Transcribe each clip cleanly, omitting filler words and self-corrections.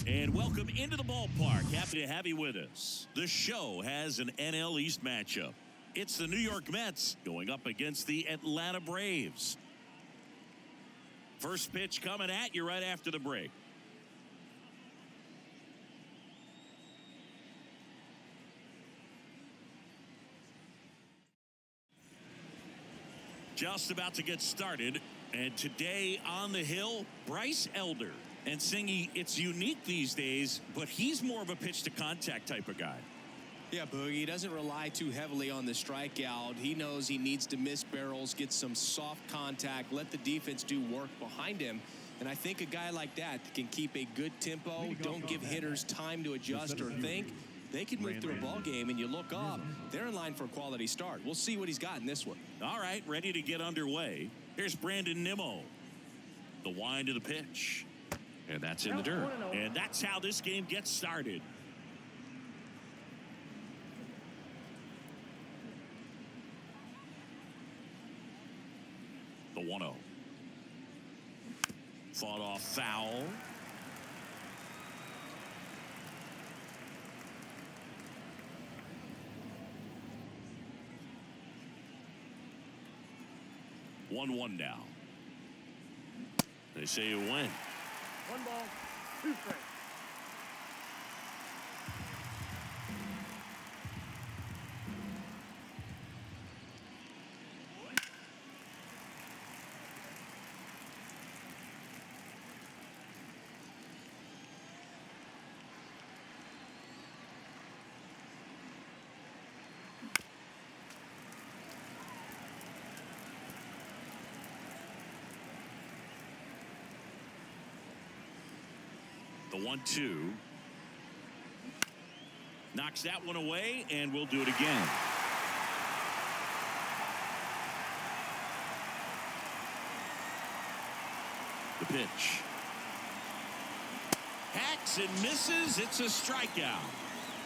And welcome into the ballpark. Happy to have you with us. The show has an NL East matchup. It's the New York Mets going up against the Atlanta Braves. First pitch coming at you right after the break. Just about to get started. And today on the hill, Bryce Elder. And Singy, it's unique these days, but he's more of a pitch-to-contact type of guy. Yeah, Boogie, he doesn't rely too heavily on the strikeout. He knows he needs to miss barrels, get some soft contact, let the defense do work behind him. And I think a guy like that can keep a good tempo, don't give hitters time to adjust or think. They can move through a ball game, and you look up, they're in line for a quality start. We'll see what he's got in this one. All right, ready to get underway. Here's Brandon Nimmo. The wind of the pitch. And that's in the dirt. And that's how this game gets started. The 1-0. Fought off foul. One now. They say you win. 1 ball, 2 strikes. The 1-2. Knocks that one away, and we'll do it again. The pitch. Hacks and misses. It's a strikeout.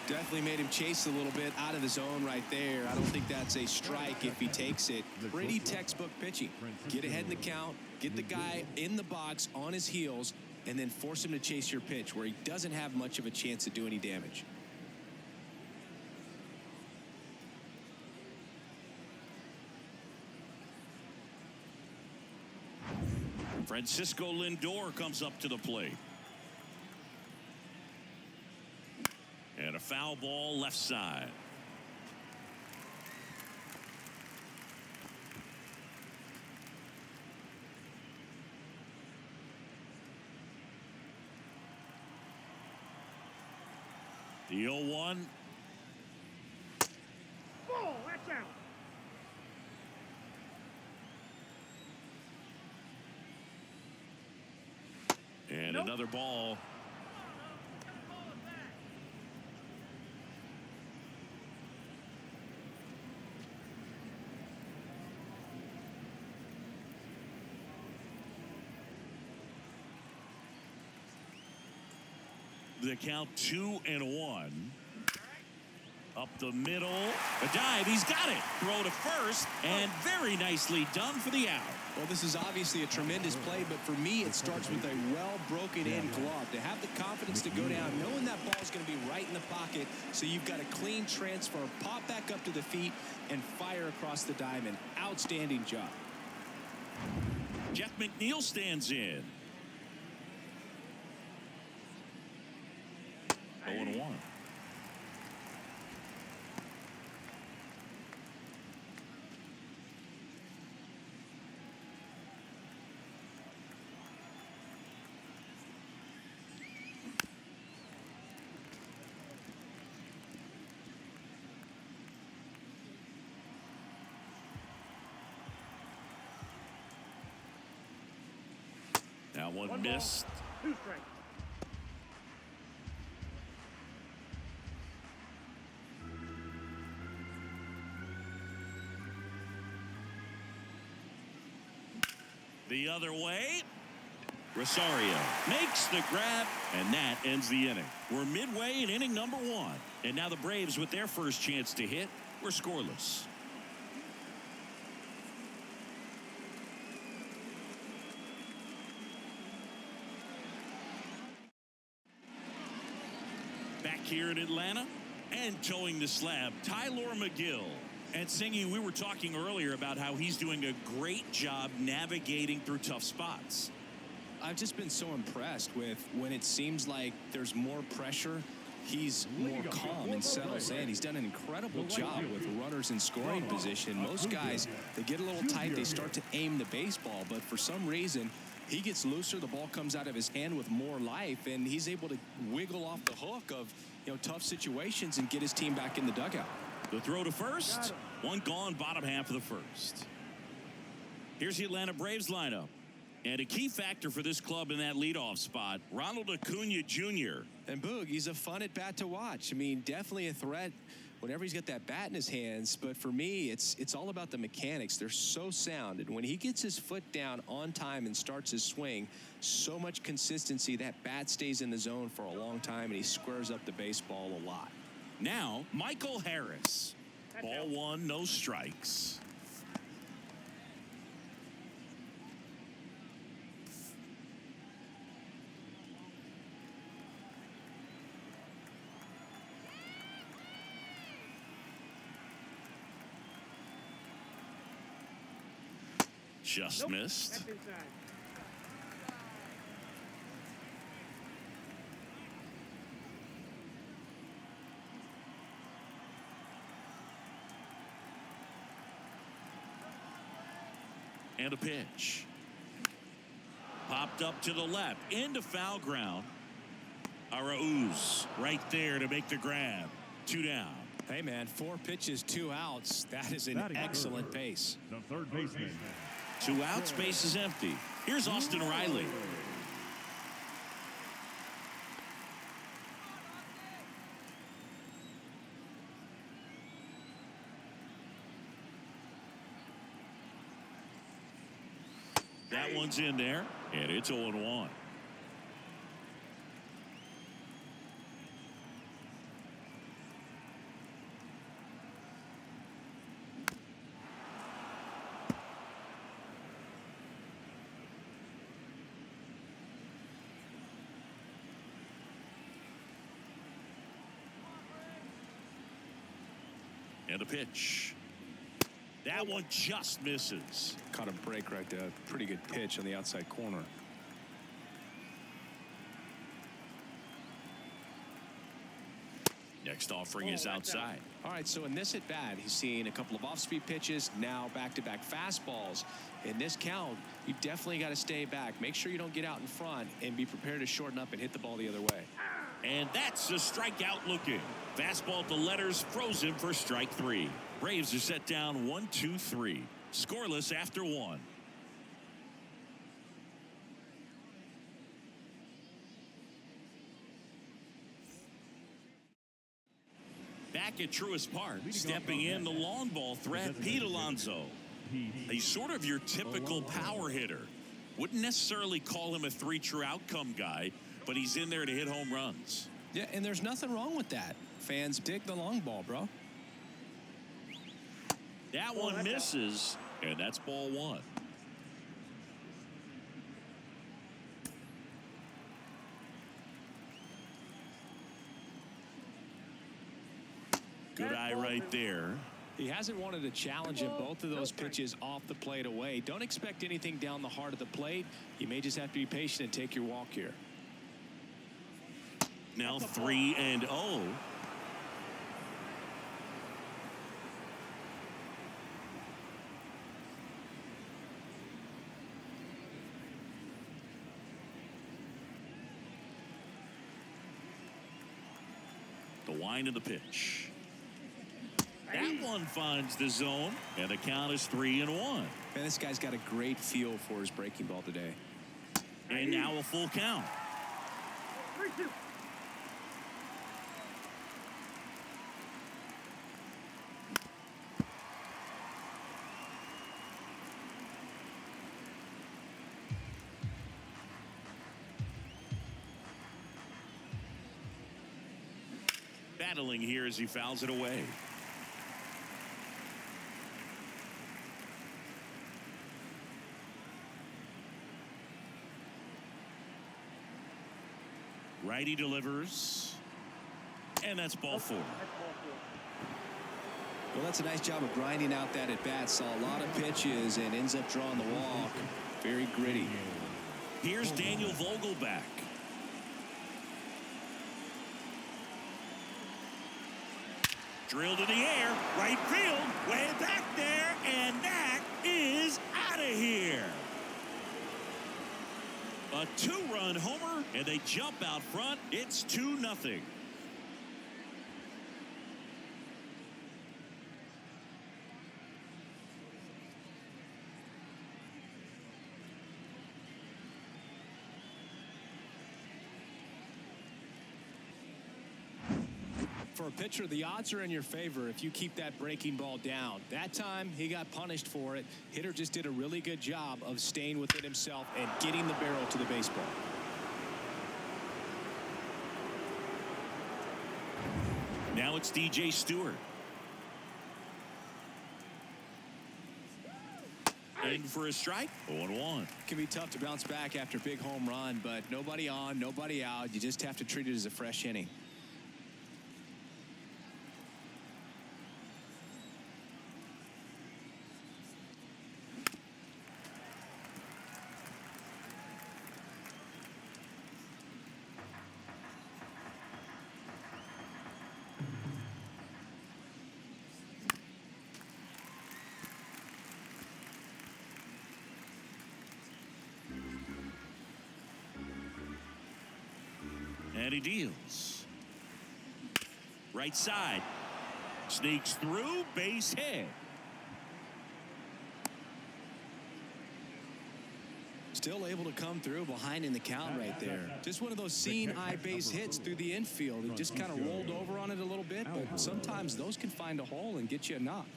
Definitely made him chase a little bit out of the zone right there. I don't think that's a strike if he takes it. Pretty textbook pitching. Get ahead in the count, get the guy in the box on his heels, and then force him to chase your pitch where he doesn't have much of a chance to do any damage. Francisco Lindor comes up to the plate. And a foul ball left side. The 0-1. Oh, that's out. And another ball. The count 2-1. Up the middle. A dive. He's got it. Throw to first. And very nicely done for the out. Well, this is obviously a tremendous play, but for me, it starts with a well-broken-in glove. To have the confidence to go down, knowing that ball is going to be right in the pocket, so you've got a clean transfer, pop back up to the feet, and fire across the diamond. Outstanding job. Jeff McNeil stands in. 0-1. Now one missed. 2 strikes. The other way. Rosario makes the grab, and that ends the inning. We're midway in inning number 1. And now the Braves, with their first chance to hit, were scoreless. here in Atlanta. And towing the slab, Tyler McGill. And Singy, we were talking earlier about how he's doing a great job navigating through tough spots. I've just been so impressed with when it seems like there's more pressure, he's more calm and settles in. He's done an incredible job with runners in scoring position. Most guys, they get a little tight, they start to aim the baseball, but for some reason, he gets looser, the ball comes out of his hand with more life, and he's able to wiggle off the hook of tough situations and get his team back in the dugout. The throw to first. One gone, bottom half of the first. Here's the Atlanta Braves lineup. And a key factor for this club in that leadoff spot, Ronald Acuna Jr. And Boog, he's a fun at bat to watch. I mean, definitely a threat whenever he's got that bat in his hands. But for me, it's all about the mechanics. They're so sound. And when he gets his foot down on time and starts his swing, so much consistency, that bat stays in the zone for a long time, and he squares up the baseball a lot. Now, Michael Harris. Ball one, no strikes. Just missed. That's inside. And a pitch. Popped up to the left. Into foul ground. Arauz right there to make the grab. 2 down. Hey, man, 4 pitches, 2 outs. That is an excellent pace. The third baseman. 2 outs, base is empty. Here's Austin Riley. That one's in there, and it's 0-1. And a pitch. That one just misses. Caught a break right there. Pretty good pitch on the outside corner. Next offering is outside. All right, so in this at bat, he's seen a couple of off-speed pitches, now back-to-back fastballs. In this count, you definitely got to stay back. Make sure you don't get out in front and be prepared to shorten up and hit the ball the other way. And that's a strikeout looking. Fastball at the letters, frozen for strike 3. Braves are set down 1-2-3. Scoreless after 1. Back at Truist Park, stepping in the long ball threat, Pete Alonso. He's sort of your typical power hitter. Wouldn't necessarily call him a 3 true outcome guy, but he's in there to hit home runs. Yeah, and there's nothing wrong with that. Fans dig the long ball, bro. That one misses, and that's ball 1. Good eye right there. He hasn't wanted to challenge him. Both of those pitches off the plate away. Don't expect anything down the heart of the plate. You may just have to be patient and take your walk here. Now 3-0. The wind of the pitch. That one finds the zone, and the count is 3-1. Man, this guy's got a great feel for his breaking ball today. And now a full count. 3-2. Battling here as he fouls it away. Righty delivers. And that's ball 4. Well, that's a nice job of grinding out that at bat. Saw a lot of pitches and ends up drawing the walk. Very gritty. Here's Daniel Vogelback. Drilled in the air, right field, way back there, and that is out of here. A 2-run homer, and they jump out front. It's 2-0. For a pitcher, the odds are in your favor if you keep that breaking ball down. That time, he got punished for it. Hitter just did a really good job of staying within himself and getting the barrel to the baseball. Now it's DJ Stewart. In for a strike. 0-1. It can be tough to bounce back after a big home run, but nobody on, nobody out. You just have to treat it as a fresh inning. And he deals. Right side. Sneaks through, base hit. Still able to come through behind in the count right there. Just one of those seeing eye base hits through the infield. He just kind of rolled over on it a little bit, but sometimes those can find a hole and get you a knock.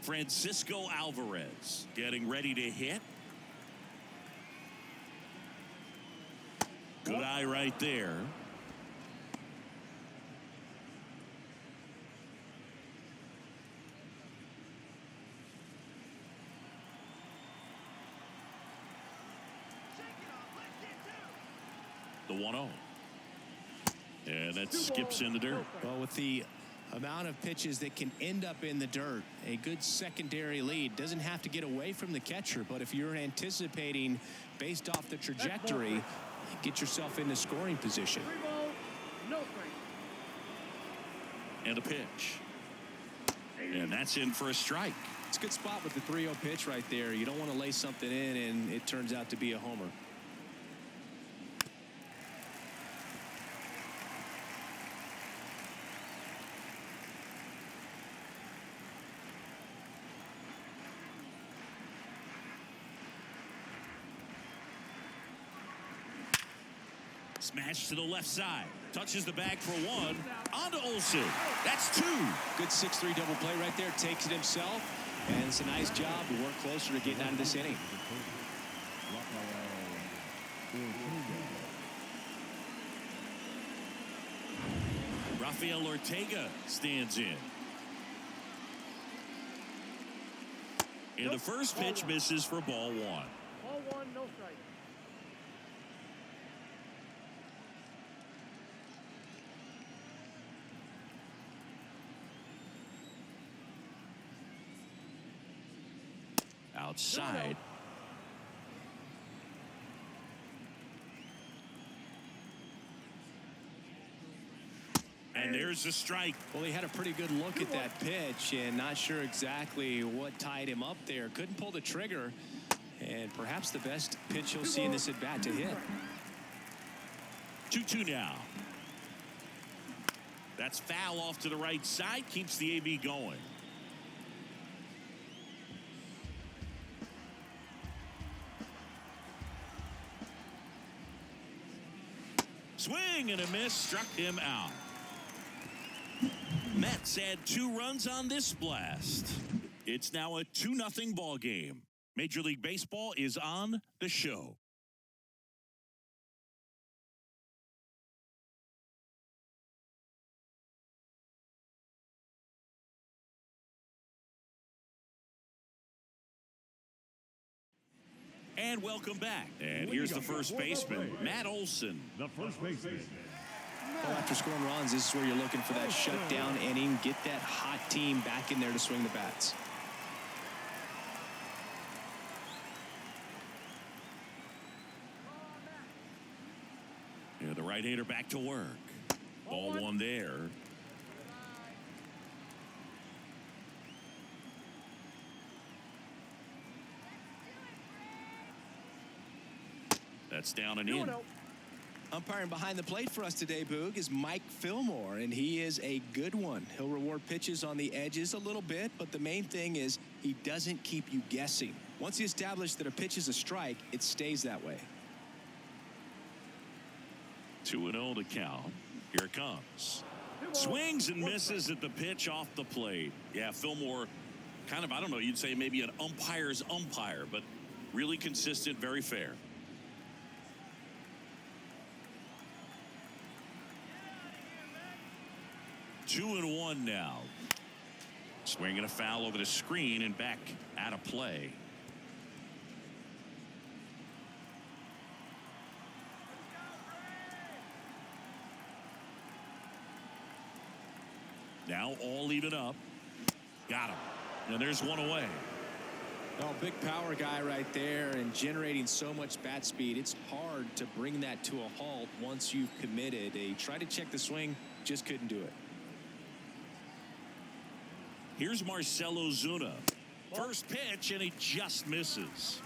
Francisco Alvarez getting ready to hit. Good eye right there. The 1-0. And that skips in the dirt. Well, with the amount of pitches that can end up in the dirt, a good secondary lead. Doesn't have to get away from the catcher, but if you're anticipating based off the trajectory, get yourself into scoring position. And a pitch. And that's in for a strike. It's a good spot with the 3-0 pitch right there. You don't want to lay something in and it turns out to be a homer. Smash to the left side. Touches the bag for 1. On to Olsen. That's 2. Good 6-3 double play right there. Takes it himself. And it's a nice job to work closer to getting out of this inning. Rafael Ortega stands in. And the first pitch misses for ball 1. Ball 1, no strike. Outside. And there's a strike. Well, he had a pretty good look at that pitch and not sure exactly what tied him up there. Couldn't pull the trigger. And perhaps the best pitch you'll see in this at bat to hit. 2-2 now. That's foul off to the right side. Keeps the AB going. Swing and a miss, struck him out. Mets add 2 runs on this blast. It's now a 2-0 ball game. Major League Baseball is on the show. And welcome back. And here's the first baseman, Matt Olson. The first baseman, Well, after scoring runs, this is where you're looking for that shutdown inning. Get that hot team back in there to swing the bats. Yeah, the right-hander back to work. Ball one there. That's down and in. Umpiring behind the plate for us today, Boog, is Mike Fillmore, and he is a good one. He'll reward pitches on the edges a little bit, but the main thing is he doesn't keep you guessing. Once he established that a pitch is a strike, it stays that way. 2-0 to count. Here it comes. Swings and misses at the pitch off the plate. Yeah, Fillmore, kind of, I don't know, you'd say maybe an umpire's umpire, but really consistent, very fair. 2-1 now. Swinging a foul over the screen and back out of play. Now all even up. Got him. And there's one away. Oh, big power guy right there and generating so much bat speed. It's hard to bring that to a halt once you've committed. He tried to check the swing, just couldn't do it. Here's Marcell Ozuna. First pitch, and he just misses.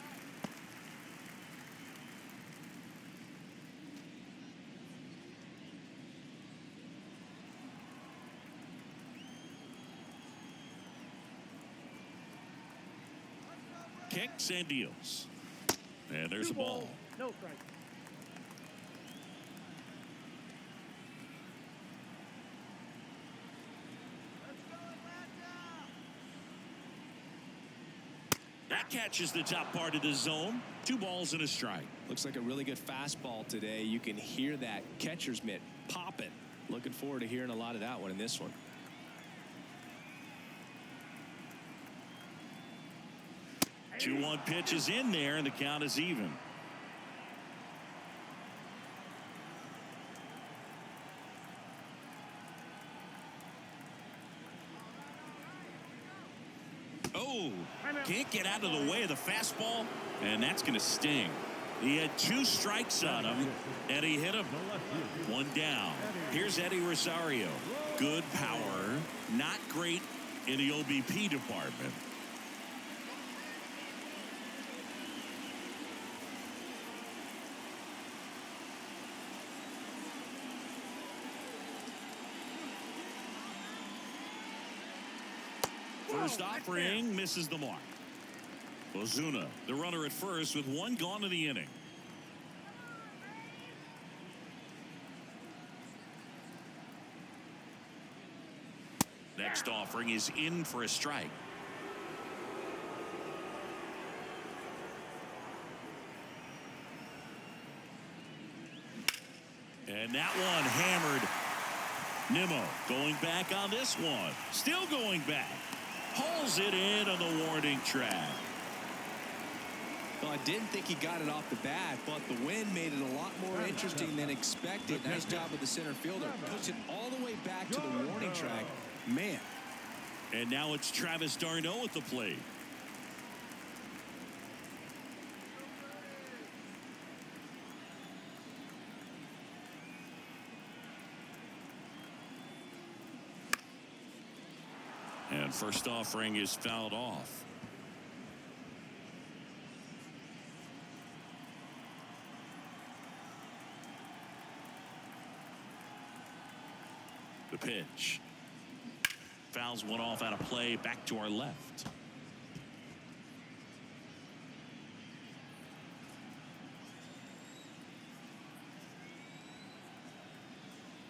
Kicks and deals. And there's a ball. No strike. That catches the top part of the zone. 2 balls and a strike. Looks like a really good fastball today. You can hear that catcher's mitt popping. Looking forward to hearing a lot of that one in this one. Two 2-1 pitch is in there, and the count is even. Oh, can't get out of the way of the fastball, and that's going to sting. He had 2 strikes on him, and he hit him. 1 down. Here's Eddie Rosario. Good power, not great in the OBP department. First offering misses the mark. Ozuna, the runner at first with 1 gone in the inning. Next offering is in for a strike. And that one hammered. Nimmo going back on this one. Still going back. Hauls it in on the warning track. Well, I didn't think he got it off the bat, but the wind made it a lot more interesting than expected. Nice job of the center fielder. Puts it all the way back to the warning track. Man. And now it's Travis d'Arnaud at the plate. And first offering is fouled off. The pitch. Fouls one off out of play, back to our left.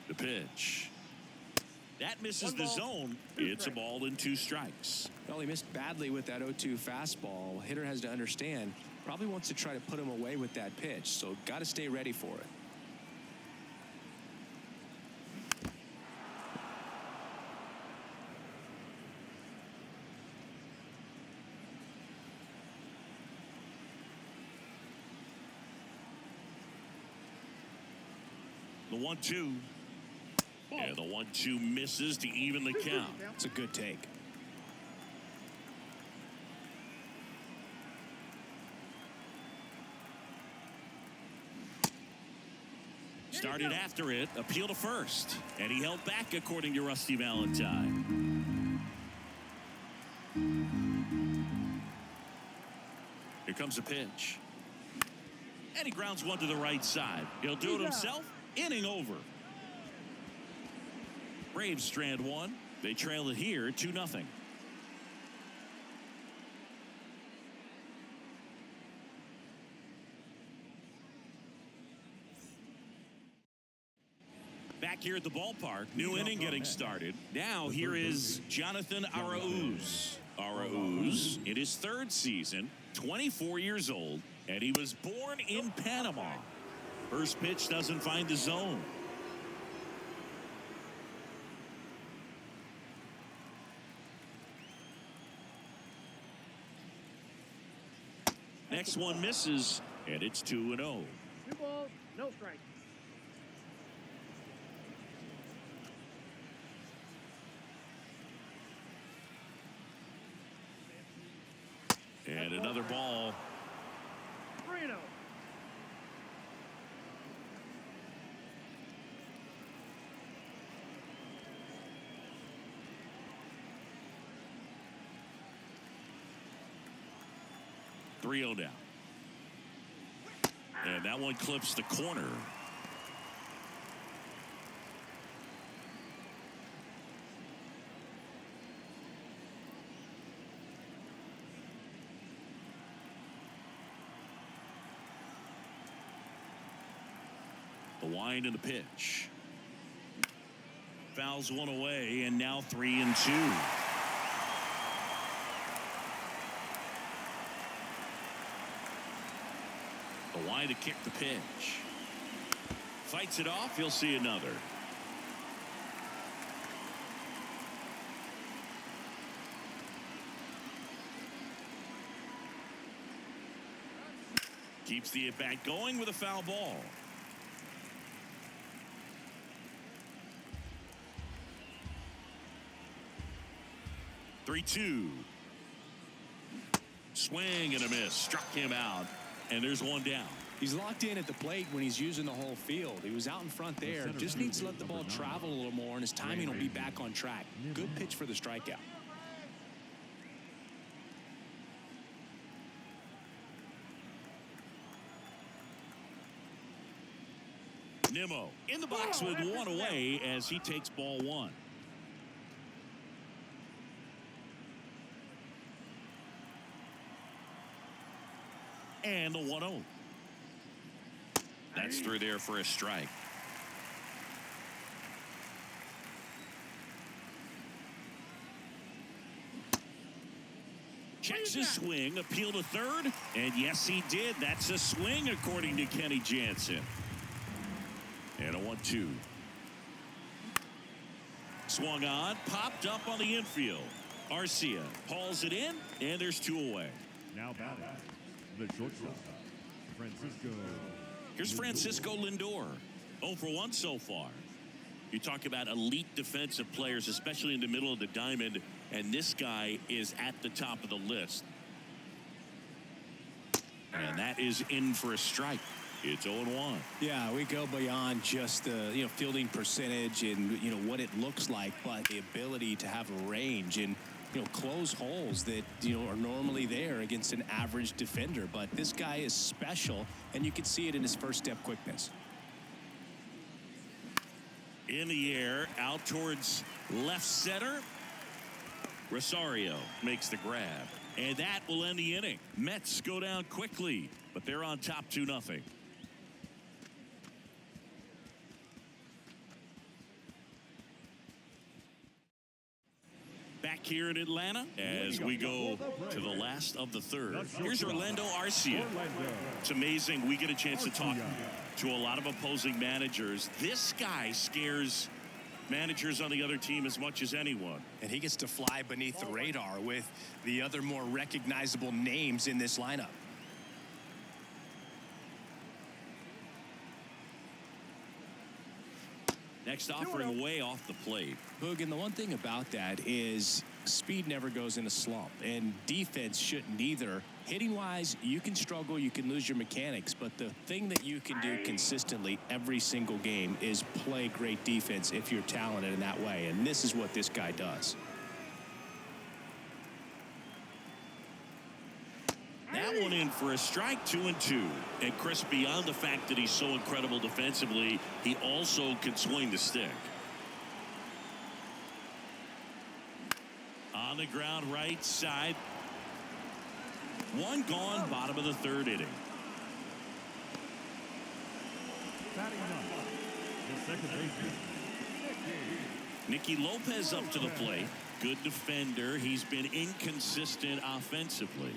The pitch. That misses the zone. It's a ball and 2 strikes. Well, he missed badly with that 0-2 fastball. Hitter has to understand, probably wants to try to put him away with that pitch, so got to stay ready for it. The 1-2. And the 1-2 misses to even the count. It's a good take. Started after it, appeal to first. And he held back, according to Rusty Valentine. Here comes a pitch. And he grounds one to the right side. He'll do it himself. Inning over. Braves strand one. They trail it here 2-0. Back here at the ballpark, new inning getting started. Now here is Jonathan Arauz. Arauz in his third season, 24 years old, and he was born in Panama. First pitch doesn't find the zone. Next one misses, and it's 2-0. 2 balls, no strikes. And another ball. 3-0. Down. And that one clips the corner. The wind and the pitch. Fouls one away, and now 3-2. The wind to kick the pitch. Fights it off. He'll see another. Keeps the at-bat going with a foul ball. Three-two. Swing and a miss. Struck him out. And there's one down. He's locked in at the plate when he's using the whole field. He was out in front there. Just needs to let the ball travel a little more, and his timing will be back on track. Good pitch for the strikeout. Nimmo in the box with one away as he takes ball one. And the 1-0. That's through there for a strike. Checks his swing, appeal to third, and yes, he did. That's a swing, according to Kenny Jansen. And a 1-2. Swung on, popped up on the infield. Arcia hauls it in, and there's two away. Now batting, the shortstop, Francisco. Here's Francisco Lindor. 0 for 1 so far. You talk about elite defensive players, especially in the middle of the diamond, and this guy is at the top of the list. And that is in for a strike. It's 0-1. Yeah, we go beyond just the fielding percentage and what it looks like, but the ability to have a range and close holes that are normally there against an average defender. But this guy is special, and you can see it in his first step quickness. In the air, out towards left center. Rosario makes the grab, and that will end the inning. Mets go down quickly, but they're on top 2-0. Back here in Atlanta as we go to the last of the third. Here's Orlando Arcia. It's amazing we get a chance to talk to a lot of opposing managers. This guy scares managers on the other team as much as anyone. And he gets to fly beneath the radar with the other more recognizable names in this lineup. Next offering way off the plate. Boog, and the one thing about that is speed never goes in a slump, and defense shouldn't either. Hitting-wise, you can struggle, you can lose your mechanics, but the thing that you can do consistently every single game is play great defense if you're talented in that way, and this is what this guy does. That one in for a strike, 2-2. And Chris, beyond the fact that he's so incredible defensively, he also can swing the stick. On the ground, right side. One gone, bottom of the third inning. Batting up, the second baseman, Nicky Lopez up to the plate. Good defender. He's been inconsistent offensively.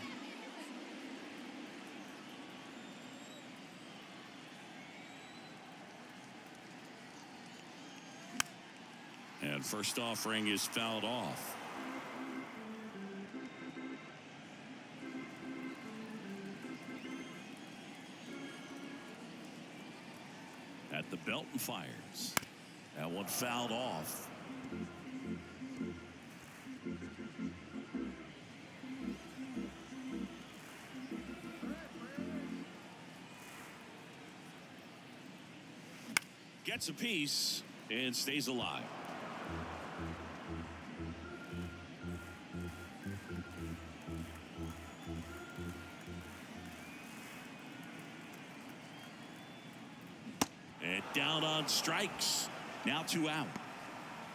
And first offering is fouled off. At the belt and fires. That one fouled off. Gets a piece and stays alive. And down on strikes. Now 2 out.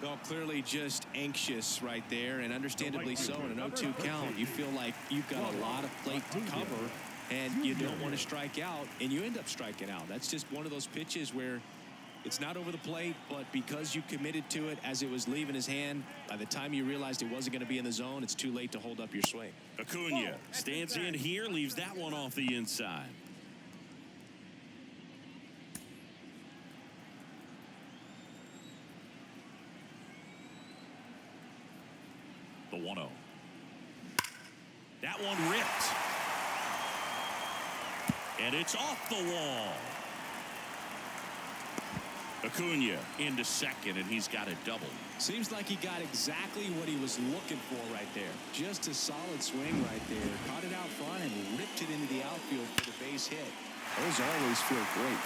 Well, clearly just anxious right there, and understandably so. In an 0-2 count, you feel like you've got a lot of plate to cover, and you don't want to strike out, and you end up striking out. That's just one of those pitches where it's not over the plate, but because you committed to it as it was leaving his hand, by the time you realized it wasn't going to be in the zone, it's too late to hold up your swing. Acuna stands in here, leaves that one off the inside. The 1-0. That one ripped. And it's off the wall. Acuna into second, and he's got a double. Seems like he got exactly what he was looking for right there. Just a solid swing right there. Caught it out front and ripped it into the outfield for the base hit. Those always feel great.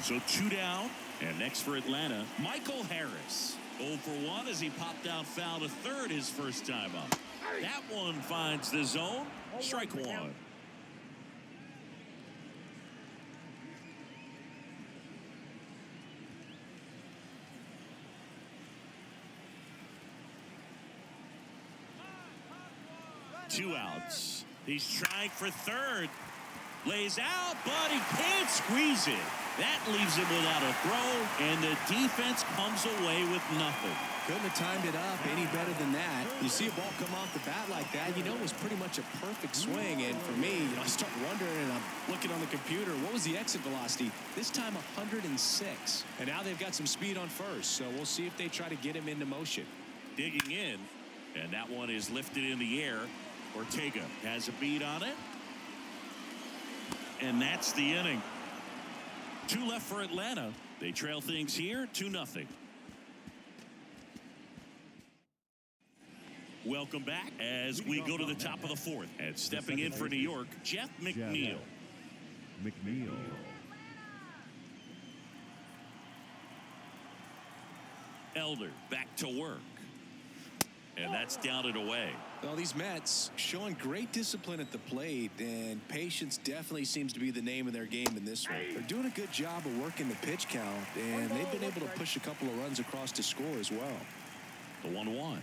So 2 down, and next for Atlanta, Michael Harris. 0 for 1 as he popped out foul to third his first time up. That one finds the zone. Strike one. Two outs. He's trying for third. Lays out, but he can't squeeze it. That leaves him without a throw, and the defense comes away with nothing. Couldn't have timed it up any better than that. You see a ball come off the bat like that, you know it was pretty much a perfect swing. And for me, I start wondering, and I'm looking on the computer, what was the exit velocity? This time 106. And now they've got some speed on first, so we'll see if they try to get him into motion. Digging in, and that one is lifted in the air. Ortega has a beat on it. And that's the inning. 2 left for Atlanta. They trail things here 2-0. Welcome back as we go to the top of the fourth. And stepping in for New York, Jeff McNeil. Elder back to work. And that's down and away. Well, these Mets showing great discipline at the plate, and patience definitely seems to be the name of their game in this one. They're doing a good job of working the pitch count, and they've been able to push a couple of runs across to score as well. The 1-1.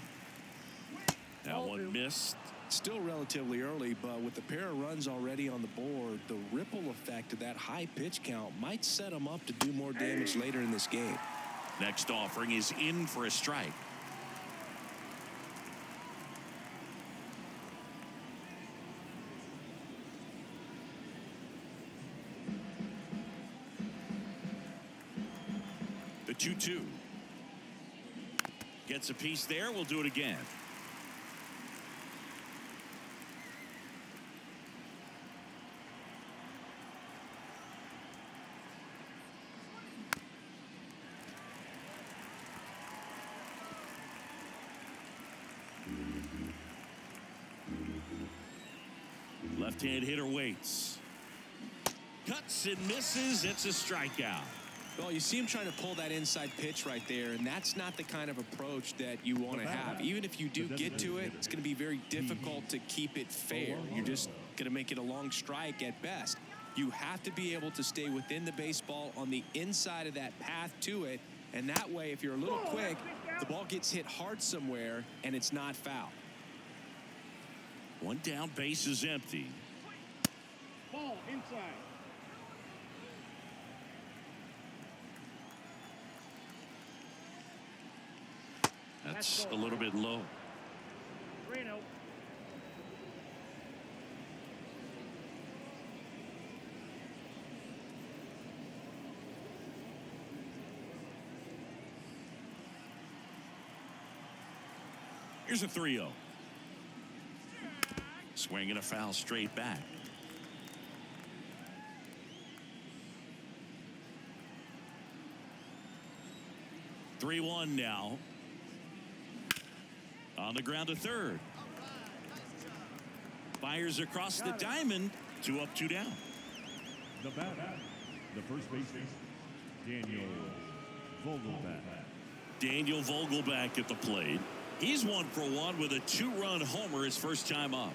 That one missed. Still relatively early, but with the pair of runs already on the board, the ripple effect of that high pitch count might set them up to do more damage later in this game. Next offering is in for a strike. The 2-2. Gets a piece there. We'll do it again. Left-hand hitter waits. Cuts and misses. It's a strikeout. Well, you see him trying to pull that inside pitch right there, and that's not the kind of approach that you want to have. Even if you do get to it, it's going to be very difficult to keep it fair. You're just going to make it a long strike at best. You have to be able to stay within the baseball on the inside of that path to it, and that way, if you're a little quick, the ball gets hit hard somewhere, and it's not foul. One down, base is empty. Ball inside. That's a little bit low. 3-0. Here's a 3-0. Swinging a foul straight back. Three-one now. On the ground to third. Fires across the diamond. 2 up, 2 down. The batter, the first baseman, Daniel Vogelback. Daniel Vogelback at the plate. He's 1 for 1 with a 2-run homer his first time up.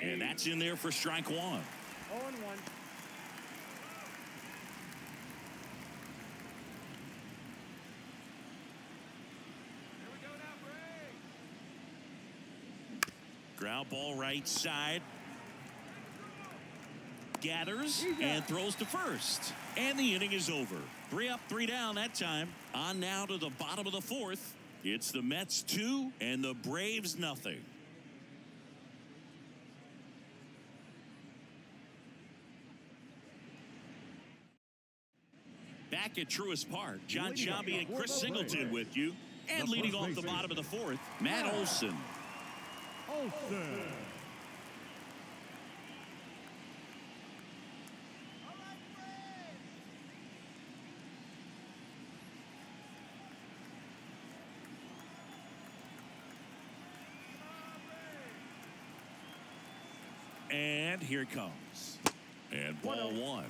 And that's in there for strike 1. 0-1. Ground ball right side. Gathers and throws to first. And the inning is over. 3 up, 3 down that time. On now to the bottom of the 4th. It's the Mets 2 and the Braves nothing. Back at Truist Park, John Sciambi and Chris Singleton with you. And leading off the bottom of the 4th, Matt Olson. And here it comes. And ball 1.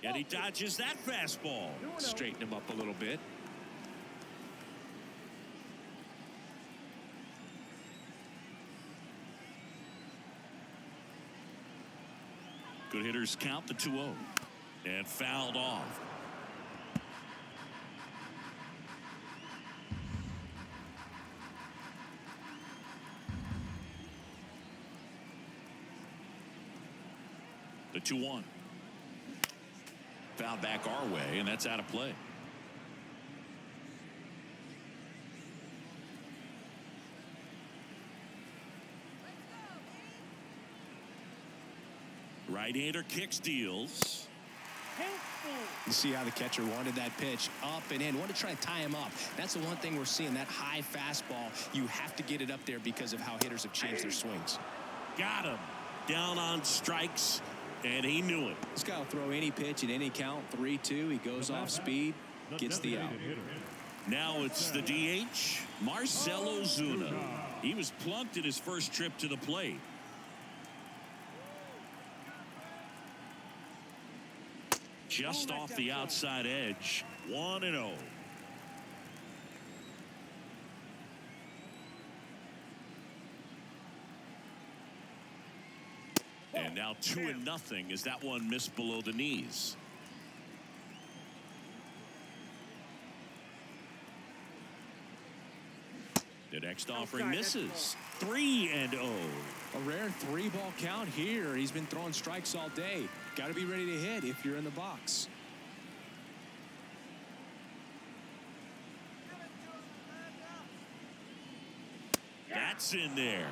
And he dodges that fastball. Straighten him up a little bit. Good hitters count the 2-0. And fouled off. The 2-1. Fouled back our way, and that's out of play. Right-hander kicks, deals. You see how the catcher wanted that pitch up and in. Want to try to tie him up. That's the one thing we're seeing, that high fastball. You have to get it up there because of how hitters have changed their swings. Got him. Down on strikes, and he knew it. This guy will throw any pitch at any count. 3-2. He goes off speed, gets the out. Now it's the DH, Marcell Ozuna. He was plunked in his first trip to the plate. Just off the outside edge. 1-0. And now 2-0 as that one missed below the knees. The next offering misses. 3-0. A rare 3-ball count here. He's been throwing strikes all day. Got to be ready to hit if you're in the box. That's in there.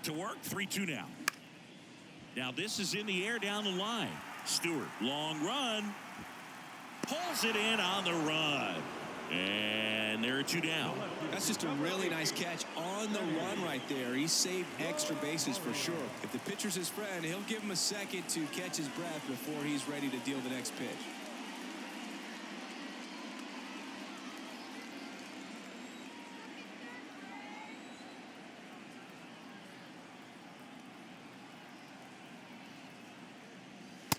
to work. 3-2 now. Now this is in the air down the line. Stewart, long run. Pulls it in on the run. And there are 2 down. That's just a really nice catch on the run right there. He saved extra bases for sure. If the pitcher's his friend, he'll give him a second to catch his breath before he's ready to deal the next pitch.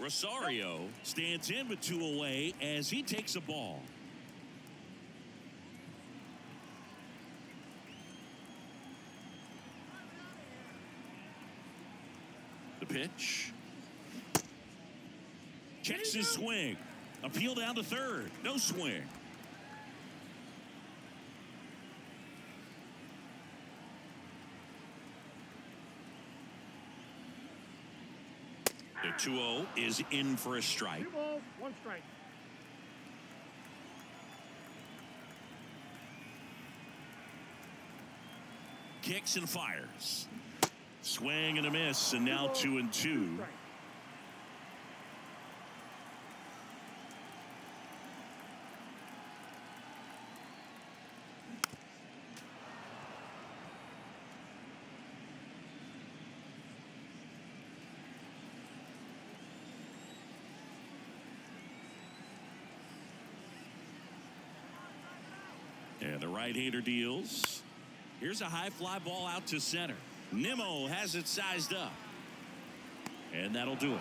Rosario stands in with 2 away as he takes a ball. The pitch. Checks his swing. Appeal down to third. No swing. The 2-0 is in for a strike. 2 balls, 1 strike. Kicks and fires. Swing and a miss, and now 2-2. Strike. And the right-hander deals. Here's a high fly ball out to center. Nimmo has it sized up. And that'll do it.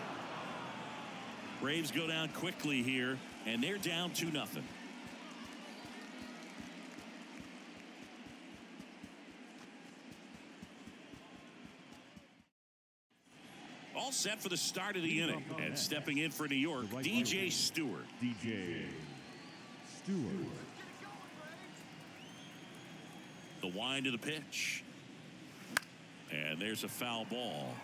Braves go down quickly here, and they're down 2-0. All set for the start of the inning. And stepping in for New York, DJ Stewart. DJ Stewart. The wind of the pitch. And there's a foul ball.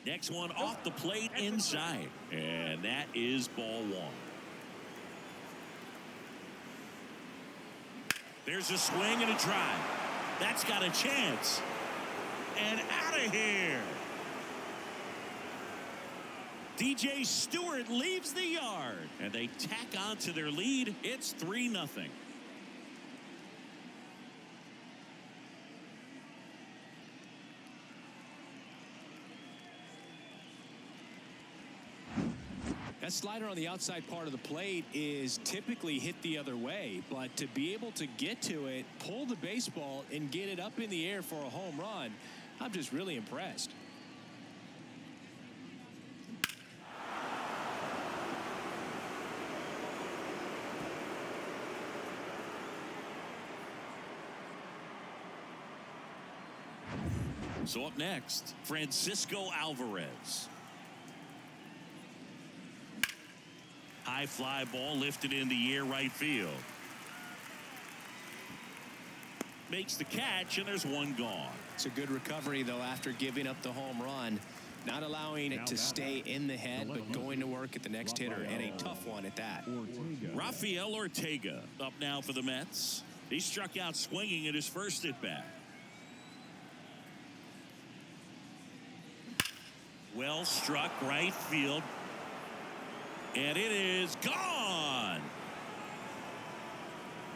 Next one off the plate inside. And that is ball 1. There's a swing and a drive. That's got a chance. And out of here. DJ Stewart leaves the yard. And they tack on to their lead. It's 3-0. That slider on the outside part of the plate is typically hit the other way, but to be able to get to it, pull the baseball, and get it up in the air for a home run, I'm just really impressed. So up next, Francisco Alvarez. High fly ball lifted in the air right field. Makes the catch, and there's one gone. It's a good recovery, though, after giving up the home run. Not allowing it to stay in the head, but going to work at the next hitter, and a tough one at that. Rafael Ortega up now for the Mets. He struck out swinging at his first at-bat. Well struck right field. And it is gone.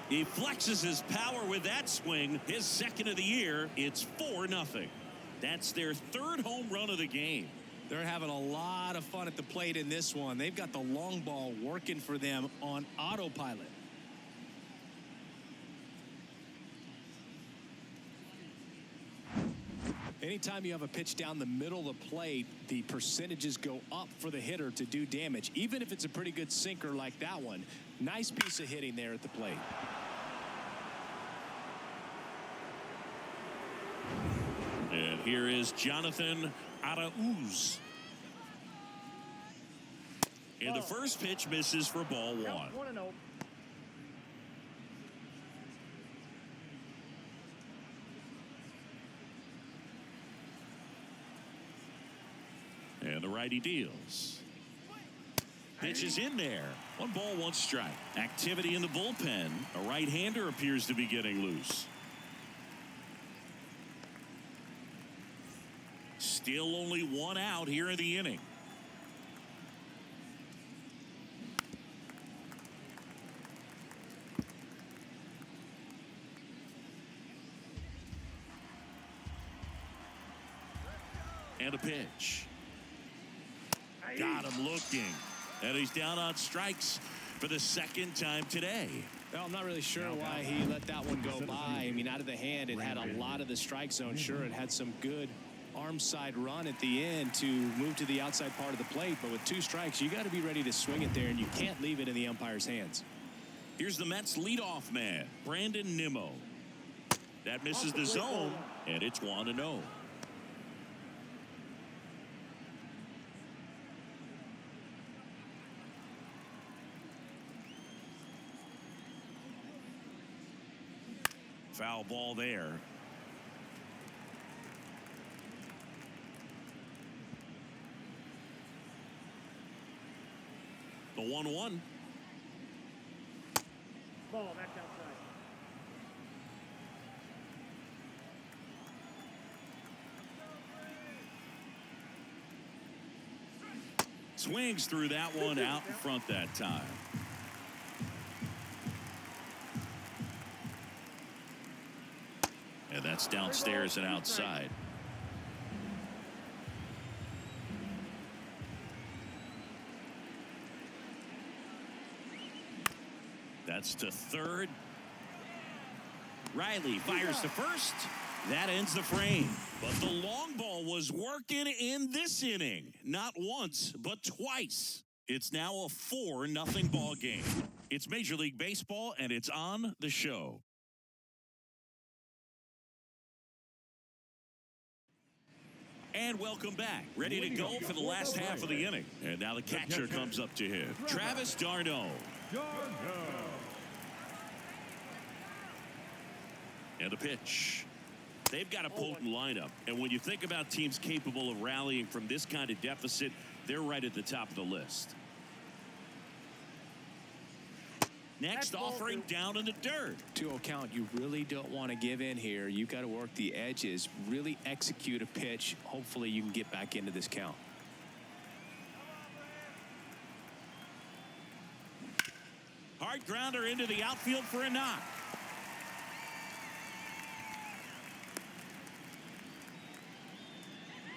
He flexes his power with that swing. His second of the year. It's 4-0. That's their third home run of the game. They're having a lot of fun at the plate in this one. They've got the long ball working for them on autopilot. Anytime you have a pitch down the middle of the plate, the percentages go up for the hitter to do damage, even if it's a pretty good sinker like that one. Nice piece of hitting there at the plate. And here is Jonathan Arauz. And the first pitch misses for ball 1. 1-0. And the righty deals. Pitch is in there. 1 ball, 1 strike. Activity in the bullpen. A right-hander appears to be getting loose. Still only 1 out here in the inning. And a pitch. Got him looking. And he's down on strikes for the 2nd time today. Well, I'm not really sure why he let that one go by. I mean, out of the hand, it had a lot of the strike zone. Sure, it had some good arm side run at the end to move to the outside part of the plate. But with 2 strikes, you got to be ready to swing it there, and you can't leave it in the umpire's hands. Here's the Mets leadoff man, Brandon Nimmo. That misses the zone, and it's 1-0. Foul ball there. The 1-1. Ball, that's outside. Swings through that one out in front that time. And that's downstairs and outside. That's to third. Riley fires to first. That ends the frame. But the long ball was working in this inning. Not once, but twice. It's now a 4-0 ball game. It's Major League Baseball, and it's on the show. And welcome back. Ready to go for the last half of the inning. And now the catcher comes up to hit. Travis d'Arnaud. And a pitch. They've got a potent lineup. And when you think about teams capable of rallying from this kind of deficit, they're right at the top of the list. Next offering down in the dirt. 2-0 count. You really don't want to give in here. You've got to work the edges, really execute a pitch. Hopefully you can get back into this count. Hard grounder into the outfield for a knock.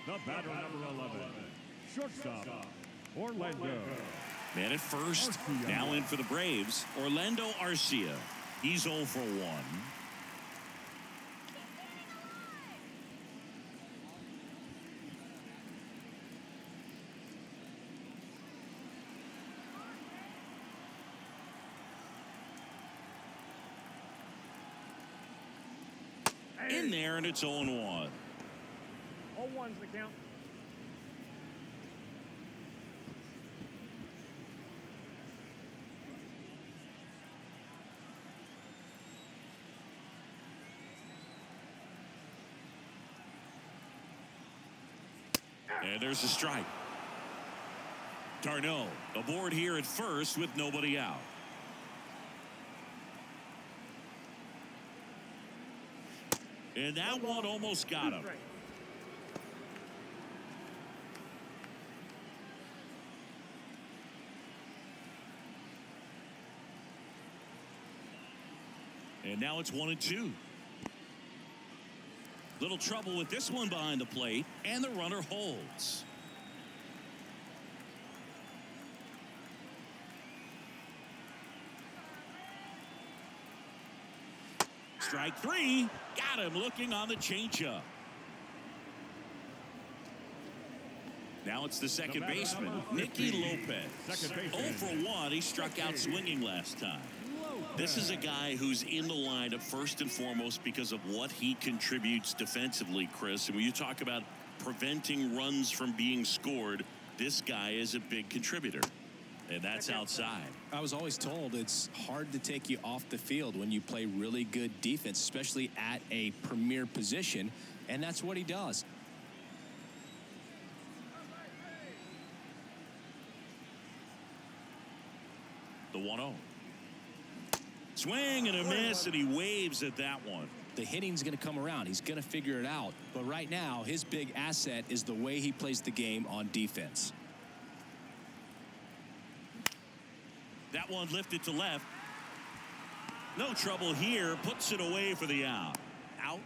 The batter, number 11, shortstop, Orlando. Man at first, now in for the Braves, Orlando Arcia. He's 0 for 1. In there, and it's 0-1. 0-1's the count. And there's a strike. d'Arnaud aboard here at first with nobody out. And that one almost got him. And now it's 1-2. Little trouble with this one behind the plate, and the runner holds. Strike 3. Got him looking on the changeup. Now it's the second baseman, Nicky Lopez. 0 for 1. He struck out swinging last time. This is a guy who's in the lineup first and foremost because of what he contributes defensively, Chris. And when you talk about preventing runs from being scored, this guy is a big contributor. And that's outside. I was always told it's hard to take you off the field when you play really good defense, especially at a premier position. And that's what he does. The 1-0. Swing and a miss, and he waves at that one. The hitting's going to come around. He's going to figure it out. But right now, his big asset is the way he plays the game on defense. That one lifted to left. No trouble here. Puts it away for the out. Out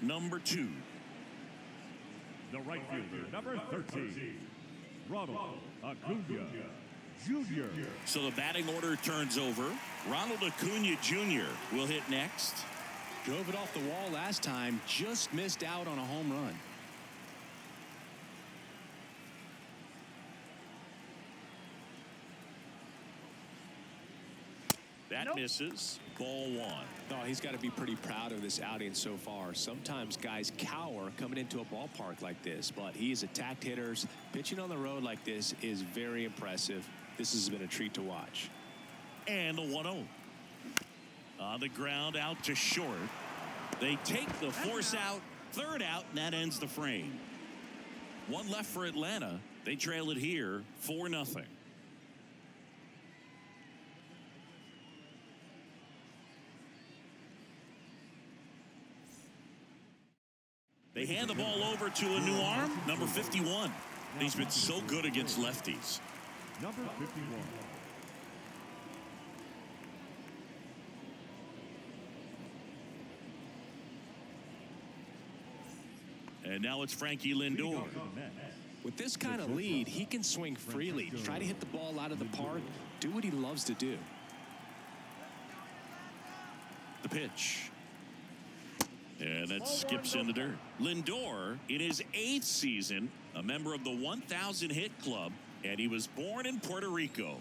number 2. The right fielder, number 13, Ronald Acuna Jr. So the batting order turns over. Ronald Acuna Jr. will hit next. Drove it off the wall last time. Just missed out on a home run. That misses. Ball 1. Oh, he's got to be pretty proud of this outing so far. Sometimes guys cower coming into a ballpark like this, but he's attacked hitters. Pitching on the road like this is very impressive. This has been a treat to watch. And the 1-0. On the ground, out to short. They take the force out. Third out, and that ends the frame. One left for Atlanta. They trail it here 4-0. They hand the ball over to a new arm, number 51. He's been so good against lefties. Number 51. And now it's Frankie Lindor. With this kind of lead, he can swing freely, try to hit the ball out of the park, do what he loves to do. The pitch. And that skips in the dirt. Lindor, in his 8th season, a member of the 1,000 hit club, and he was born in Puerto Rico.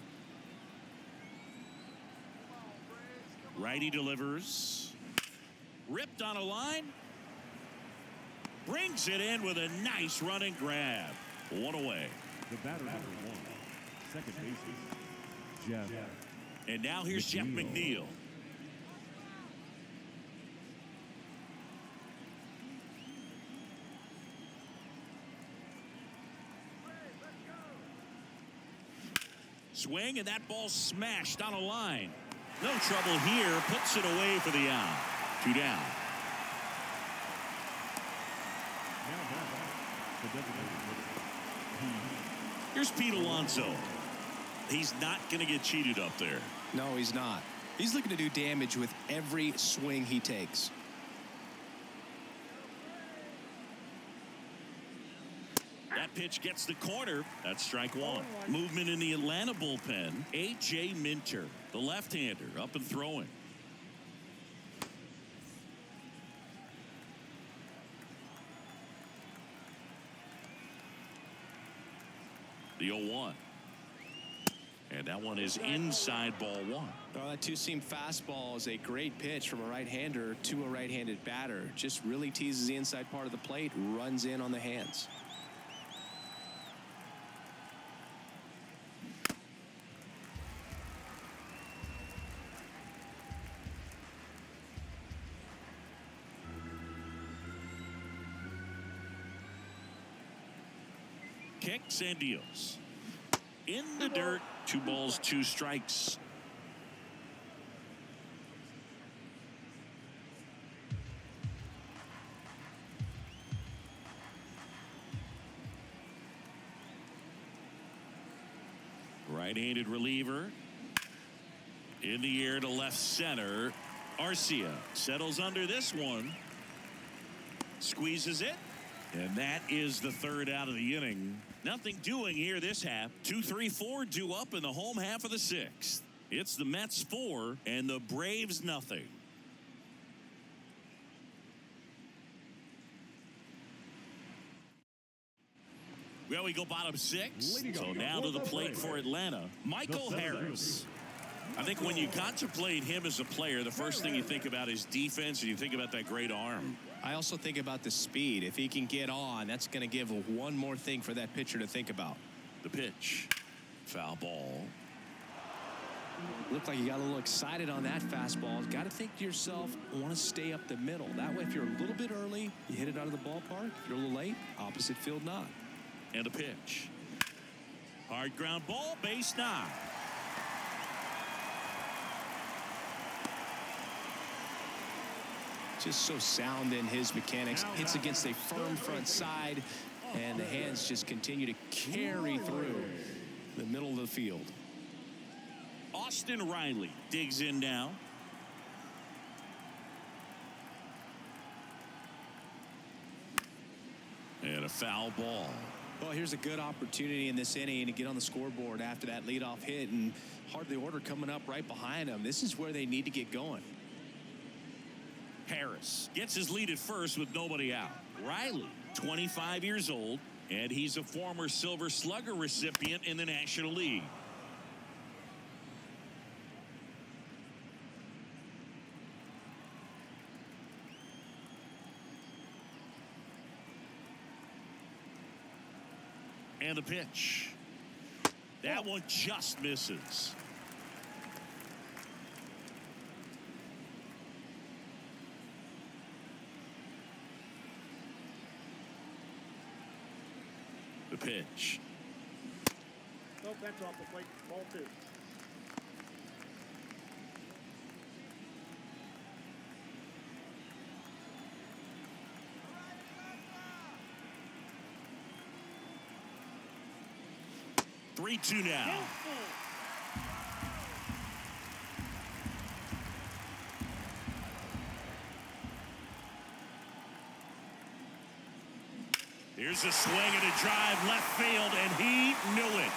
Righty delivers. Ripped on a line. Brings it in with a nice running grab. One away. The batter number 1, second baseman, Jeff. And now here's Jeff McNeil. Swing, and that ball smashed on a line. No trouble here. Puts it away for the out. 2 down. Here's Pete Alonso. He's not going to get cheated up there. No, he's not. He's looking to do damage with every swing he takes. That pitch gets the corner. That's strike 1. Movement in the Atlanta bullpen. A.J. Minter, the left-hander, up and throwing. The 0-1. And that one is inside ball 1. Oh, that two-seam fastball is a great pitch from a right-hander to a right-handed batter. Just really teases the inside part of the plate, runs in on the hands. Kicks and deals. In the dirt. 2 balls, 2 strikes. Right-handed reliever. In the air to left center. Arcia settles under this one. Squeezes it. And that is the 3rd out of the inning. Nothing doing here this half. 2, 3, 4 due up in the home half of the 6th. It's the Mets 4 and the Braves nothing. Well, we go bottom 6. So now to the plate for Atlanta, Michael Harris. I think when you contemplate him as a player, the first thing you think about is defense, and you think about that great arm. I also think about the speed. If he can get on, that's going to give one more thing for that pitcher to think about. The pitch. Foul ball. Looked like you got a little excited on that fastball. Got to think to yourself, I want to stay up the middle. That way, if you're a little bit early, you hit it out of the ballpark. If you're a little late, opposite field not. And a pitch. Hard ground ball, base knock. Just so sound in his mechanics. Hits against a firm front side, and the hands just continue to carry through the middle of the field. Austin Riley digs in now. And a foul ball. Well, here's a good opportunity in this inning to get on the scoreboard after that leadoff hit, and hardly order coming up right behind them. This is where they need to get going. Harris gets his lead at first with nobody out. Riley, 25 years old, and he's a former Silver Slugger recipient in the National League. And the pitch. That one just misses. The pitch. Nope, that's off the plate. Ball 2. Three, 2 now. Here's a swing and a drive left field, and he knew it.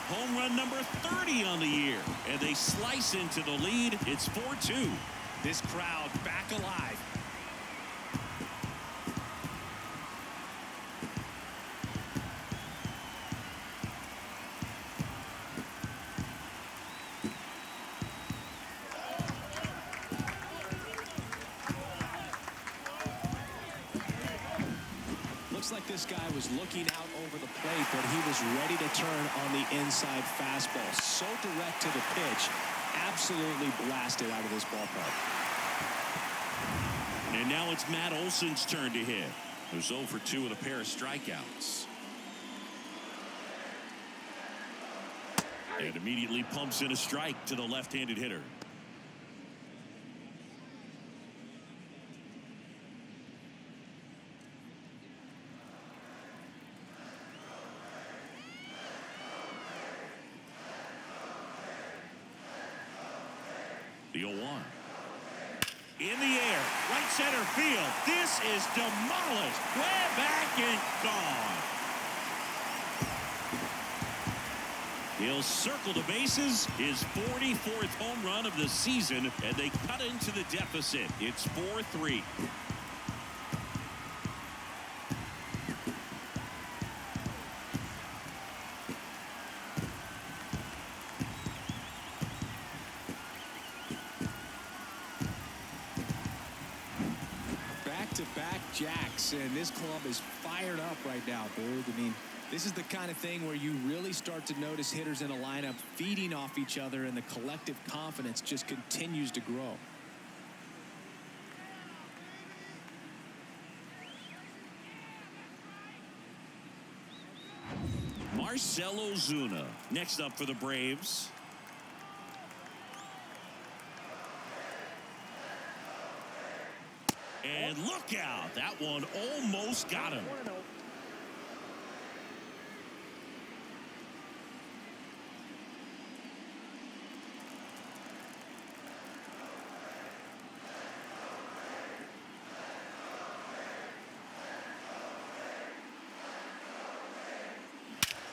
Home run number 30 on the year, and they slice into the lead. It's 4-2. This crowd back alive. Looks like this guy was looking out over the plate, but he was ready to turn on the inside fastball. So direct to the pitch, absolutely blasted out of this ballpark. And now it's Matt Olson's turn to hit. He was 0 for 2 with a pair of strikeouts. And immediately pumps in a strike to the left-handed hitter. The 0-1. In the air, right center field. This is demolished. Way back and gone. He'll circle the bases. His 44th home run of the season, and they cut into the deficit. It's 4-3. Back-to-back jacks, and this club is fired up right now, dude. I mean, this is the kind of thing where you really start to notice hitters in a lineup feeding off each other, and the collective confidence just continues to grow. Marcell Ozuna next up for the Braves. And look out. That one almost got him.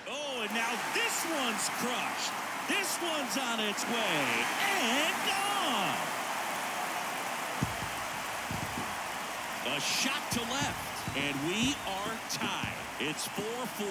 Oh, and now this one's crushed. This one's on its way and gone. A shot to left, and we are tied. It's 4-4.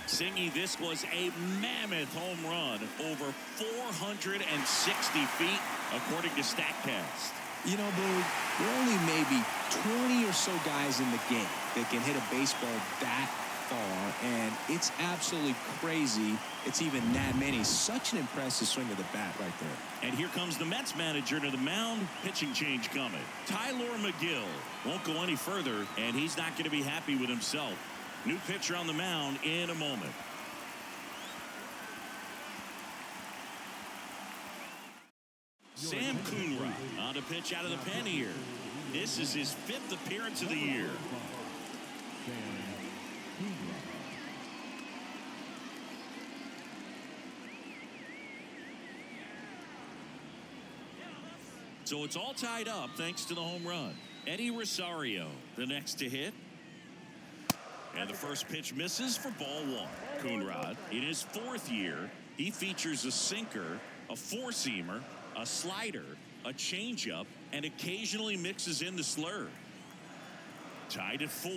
Singy, this was a mammoth home run, over 460 feet, according to StatCast. You know, Blue, there are only maybe 20 or so guys in the game that can hit a baseball that far, and it's absolutely crazy it's even that many. Such an impressive swing of the bat right there. And here comes the Mets manager to the mound. Pitching change coming. Tyler McGill won't go any further, and he's not going to be happy with himself. New pitcher on the mound in a moment. Sam Coonrod on to pitch out of the pen here. This is his 5th appearance of the year. So it's all tied up thanks to the home run. Eddie Rosario, the next to hit. And the first pitch misses for ball 1. Coonrod, in his 4th year, he features a sinker, a 4-seamer, a slider, a changeup, and occasionally mixes in the slur. Tied at 4.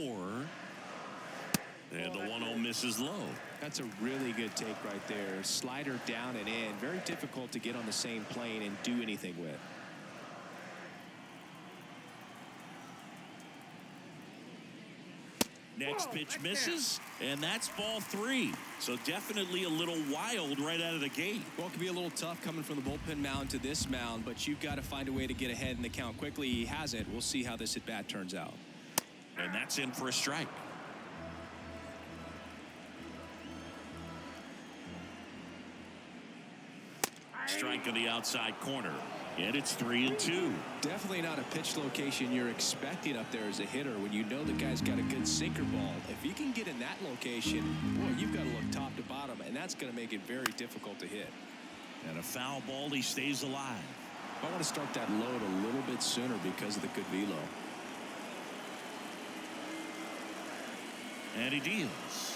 And the 1-0 misses low. That's a really good take right there. Slider down and in. Very difficult to get on the same plane and do anything with. Next pitch misses, and that's ball 3. So definitely a little wild right out of the gate. Well, it can be a little tough coming from the bullpen mound to this mound, but you've got to find a way to get ahead in the count quickly. He hasn't. We'll see how this at-bat turns out. And that's in for a strike. Strike on the outside corner. And it's 3-2. Definitely not a pitch location you're expecting up there as a hitter when you know the guy's got a good sinker ball. If you can get in that location, boy, you've got to look top to bottom, and that's going to make it very difficult to hit. And a foul ball, he stays alive. I want to start that load a little bit sooner because of the good velo. And he deals.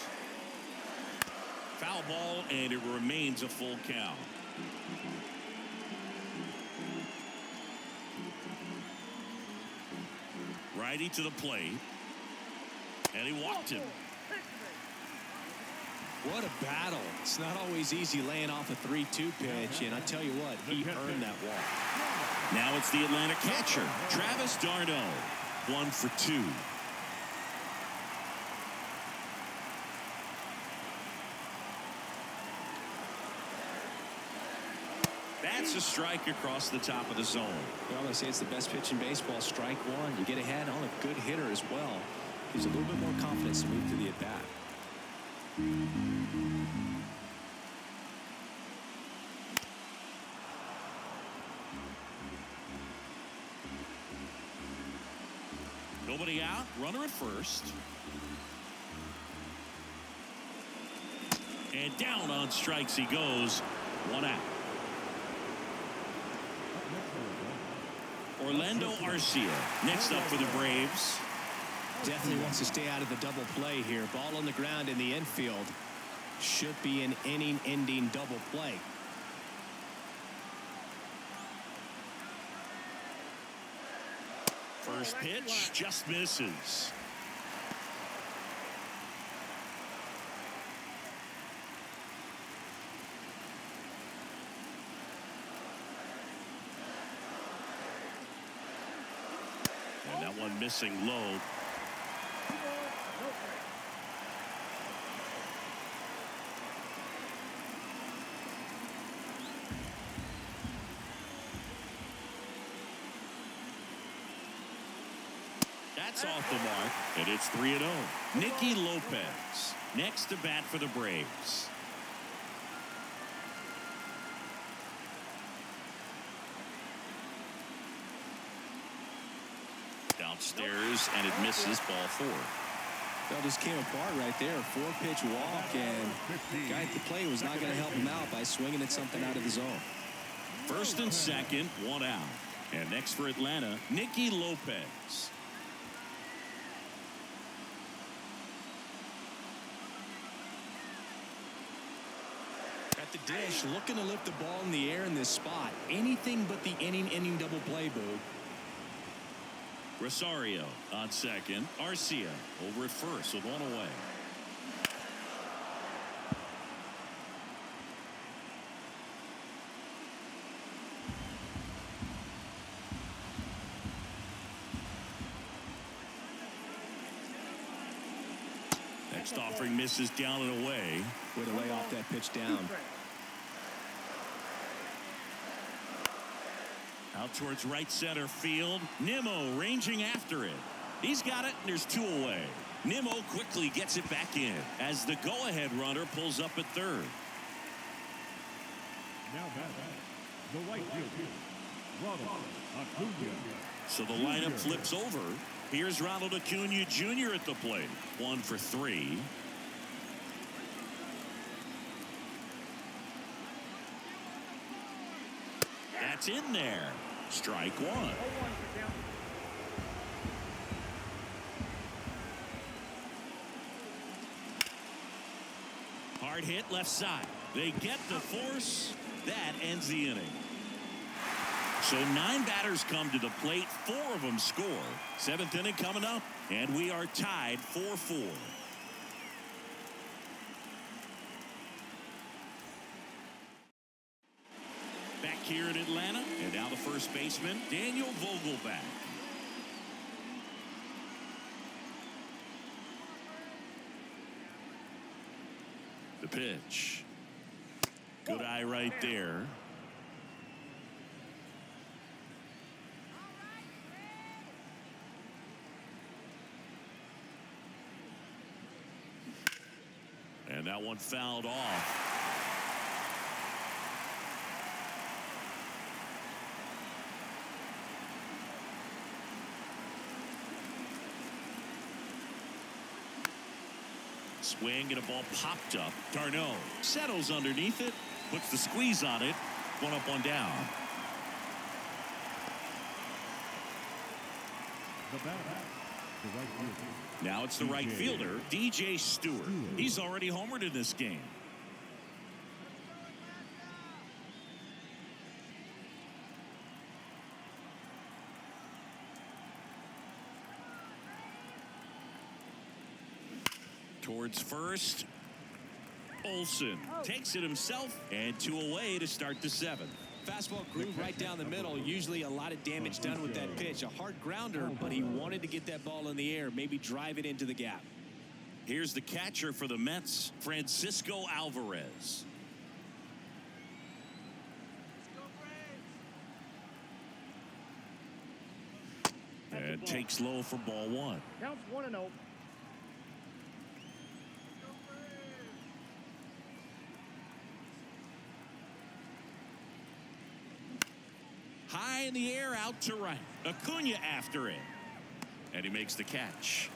Foul ball, and it remains a full count. Righty to the plate. And he walked him. What a battle. It's not always easy laying off a 3-2 pitch, and I tell you what, he earned that walk. Now it's the Atlanta catcher, Travis d'Arnaud. 1 for 2. That's a strike across the top of the zone. Well, I'm going to say it's the best pitch in baseball. Strike 1. You get ahead on a good hitter as well. Gives a little bit more confidence to move to the at-bat. Nobody out. Runner at first. And down on strikes he goes. 1 out. Orlando Arcia next up for the Braves. Definitely wants to stay out of the double play here. Ball on the ground in the infield. Should be an inning-ending double play. First pitch just misses. And that one missing low. That's off the mark, and it's 3-0. Nicky Lopez next to bat for the Braves. Downstairs, and it misses ball 4. That just came apart right there. 4-pitch walk, and the guy at the plate was not going to help him out by swinging at something out of the zone. First and second, 1 out. And next for Atlanta, Nicky Lopez. At the dish, looking to lift the ball in the air in this spot. Anything but the inning double play, Boog. Rosario on second. Arcia over at first with 1 away. Next offering misses down and away. Way to lay off that pitch down. Out towards right center field. Nimmo ranging after it. He's got it, and there's 2 away. Nimmo quickly gets it back in as the go-ahead runner pulls up at third. Now batting, the right fielder, Ronald Acuna. So the lineup flips over. Here's Ronald Acuna Jr. at the plate. 1 for 3. That's in there. Strike 1. Hard hit left side. They get the force. That ends the inning. So 9 batters come to the plate. 4 of them score. 7th inning coming up, and we are tied 4-4. Back here in Atlanta, and now the first baseman, Daniel Vogelbach. The pitch. Good eye right there. And that one fouled off. Swing and a ball popped up. Darno settles underneath it, puts the squeeze on it. 1 up, 1 down. The batter, the right fielder. Now it's the right fielder, DJ Stewart. He's already homered in this game. Towards first. Olsen takes it himself, and 2 away to start the 7th. Fastball groove right down the middle. Usually a lot of damage done with that pitch. A hard grounder, but he wanted to get that ball in the air, maybe drive it into the gap. Here's the catcher for the Mets, Francisco Alvarez. And takes low for ball 1. Counts 1-0. High in the air, out to right. Acuna after it. And he makes the catch.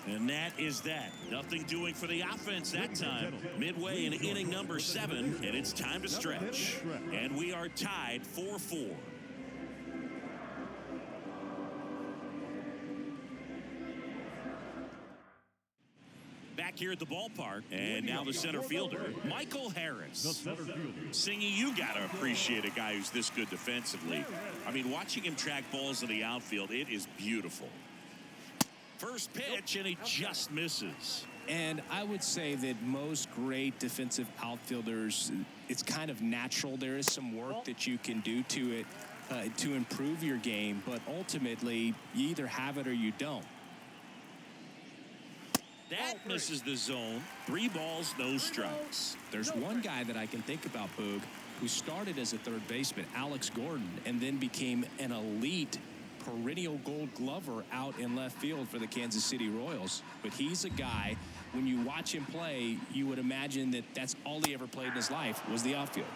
And that is that. Nothing doing for the offense that time. Midway in inning number 7, and it's time to stretch. And we are tied 4-4. Back here at the ballpark, and now the center fielder, Michael The Harris. center fielder. Singy, you got to appreciate a guy who's this good defensively. I mean, watching him track balls in the outfield, it is beautiful. First pitch, and he just misses. And I would say that most great defensive outfielders, it's kind of natural. There is some work that you can do to it to improve your game, but ultimately, you either have it or you don't. That misses the zone. 3 balls, no strikes. There's one guy that I can think about, Boog, who started as a third baseman, Alex Gordon, and then became an elite perennial gold glover out in left field for the Kansas City Royals. But he's a guy, when you watch him play, you would imagine that that's all he ever played in his life was the outfield.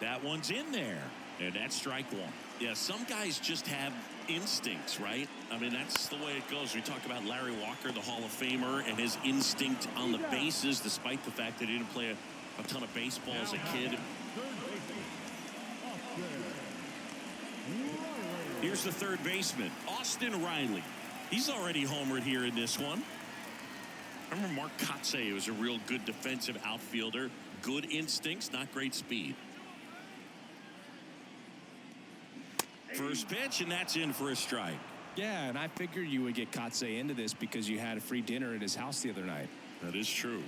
That one's in there, and that's strike 1. Yeah, some guys just have instincts, right? I mean, that's the way it goes. We talk about Larry Walker, the Hall of Famer, and his instinct on the bases, despite the fact that he didn't play a ton of baseball as a kid. Here's the third baseman, Austin Riley. He's already homered here in this one. I remember Mark Kotsay was a real good defensive outfielder. Good instincts, not great speed. First pitch, and that's in for a strike. Yeah, and I figured you would get Kotsay into this because you had a free dinner at his house the other night. That is true.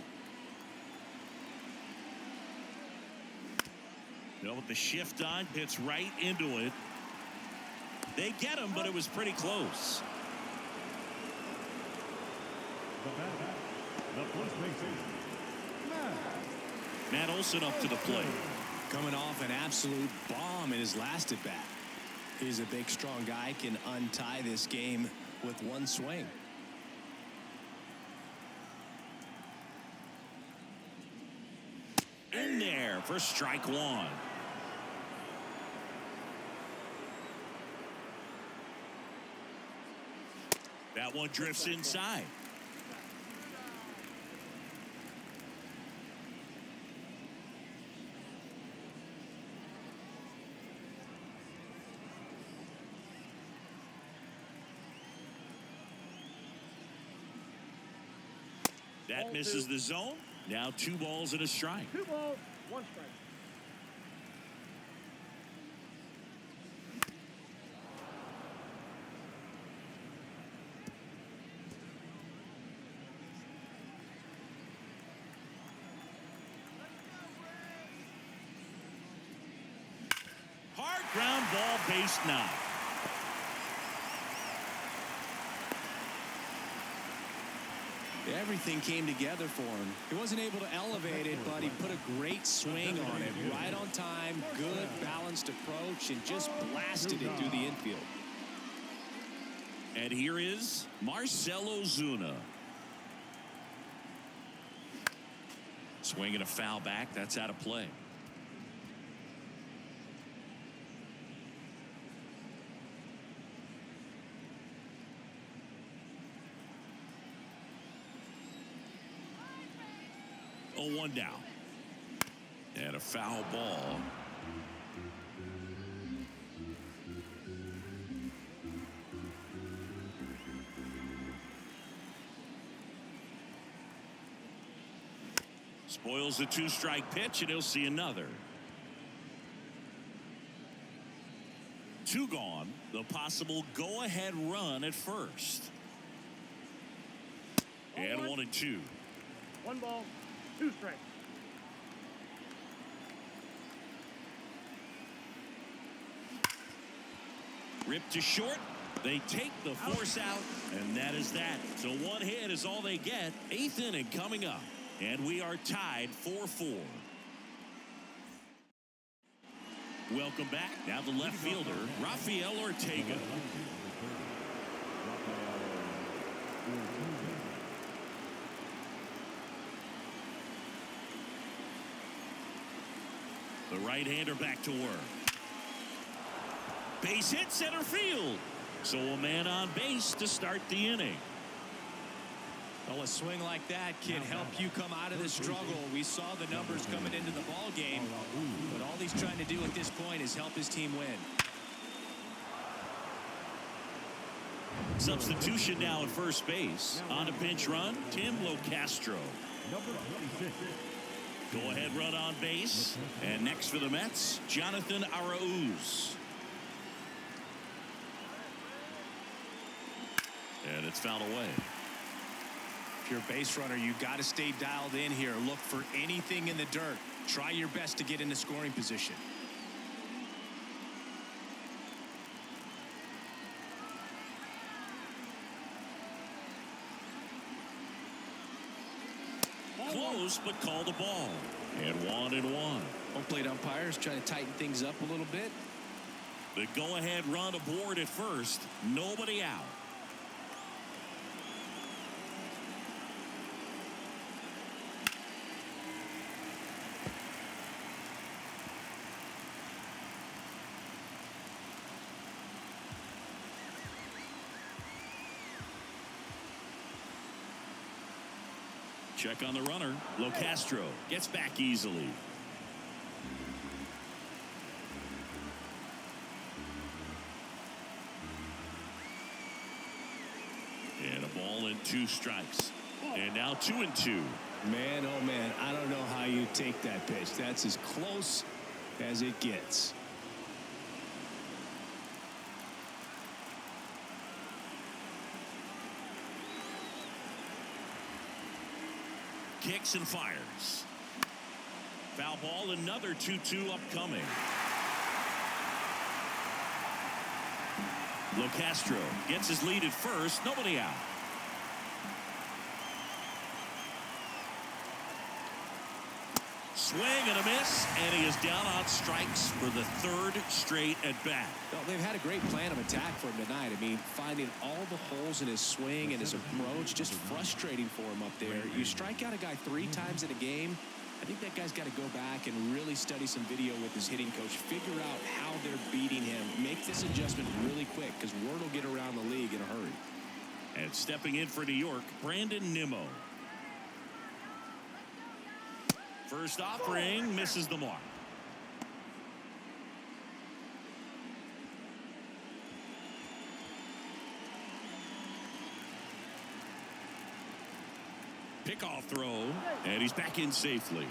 You know, with the shift on, hits right into it. They get him, but it was pretty close. The batter, The first baseman, Matt Olson up to the plate. Coming off an absolute bomb in his last at bat. He's a big, strong guy, can untie this game with one swing. In there for strike one. That one drifts inside. That misses the zone. Now 2 balls and a strike. 2 balls, 1 strike. Hard ground ball, base knock. Everything came together for him. He wasn't able to elevate it, but he put a great swing on it. Right on time, good balanced approach, and just blasted it through the infield. And here is Marcell Ozuna. Swinging a foul back. That's out of play. Oh, 1 down. And a foul ball. Spoils the 2-strike pitch, and he'll see another. 2 gone. The possible go-ahead run at first. And 1 and 2. 1 ball, 2 strikes. Ripped to short. They take the force out, and that is that. So 1 hit is all they get. 8th inning coming up, and we are tied 4-4. Welcome back. Now the left fielder, Rafael Ortega. The right-hander back to work. Base hit center field. So a man on base to start the inning. Well, a swing like that can help you come out of the struggle. We saw the numbers coming into the ball game, but all he's trying to do at this point is help his team win. Substitution now at first base. On a pinch run, Tim Locastro. number 26. Go-ahead run on base. And next for the Mets, Jonathan Arauz. And it's fouled away. If you're a base runner, you got to stay dialed in here. Look for anything in the dirt. Try your best to get into scoring position. Close, but called a ball. And 1-1. Home plate umpires trying to tighten things up a little bit. The go-ahead run aboard at first. Nobody out. Check on the runner. Locastro gets back easily. And a ball and 2 strikes. And now 2-2. Man, oh man, I don't know how you take that pitch. That's as close as it gets. Kicks and fires. Foul ball, another 2-2 upcoming. Locastro gets his lead at first. Nobody out. swing and a miss, and he is down on strikes for the third straight at bat. Well, they've had a great plan of attack for him tonight. I mean, finding all the holes in his swing and his approach, just frustrating for him up there. You strike out a guy 3 times in a game, I think that guy's got to go back and really study some video with his hitting coach, figure out how they're beating him, make this adjustment really quick, because word will get around the league in a hurry. And stepping in for New York, Brandon Nimmo. First offering misses the mark. Pickoff throw, and he's back in safely.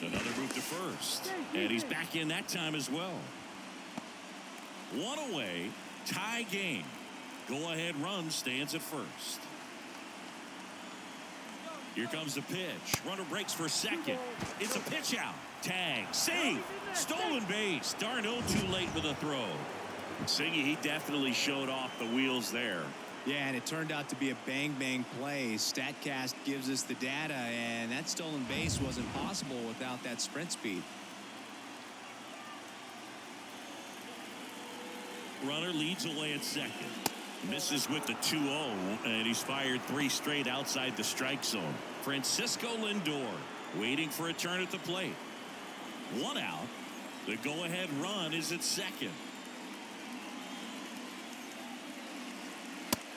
Another move to first, and he's back in that time as well. One away, tie game. Go-ahead run stands at first. Here comes the pitch. Runner breaks for second. It's a pitch out. Tag. Save. Stolen base. Darno too late with a throw. Siggy, he definitely showed off the wheels there. Yeah, and it turned out to be a bang-bang play. StatCast gives us the data, and that stolen base wasn't possible without that sprint speed. Runner leads away at second. Misses with the 2-0, and he's fired 3 straight outside the strike zone. Francisco Lindor waiting for a turn at the plate. 1 out. The go-ahead run is at second.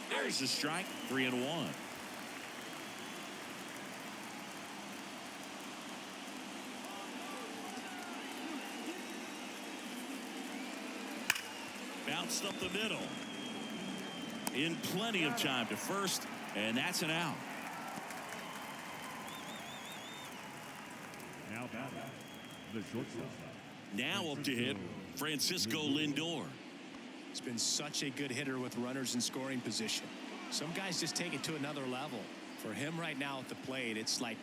There's the strike. 3-1. Bounced up the middle. In plenty of time to first, and that's an out. Now batting, the shortstop. Now up to hit, Francisco Lindor. He's been such a good hitter with runners in scoring position. Some guys just take it to another level. For him right now at the plate, it's like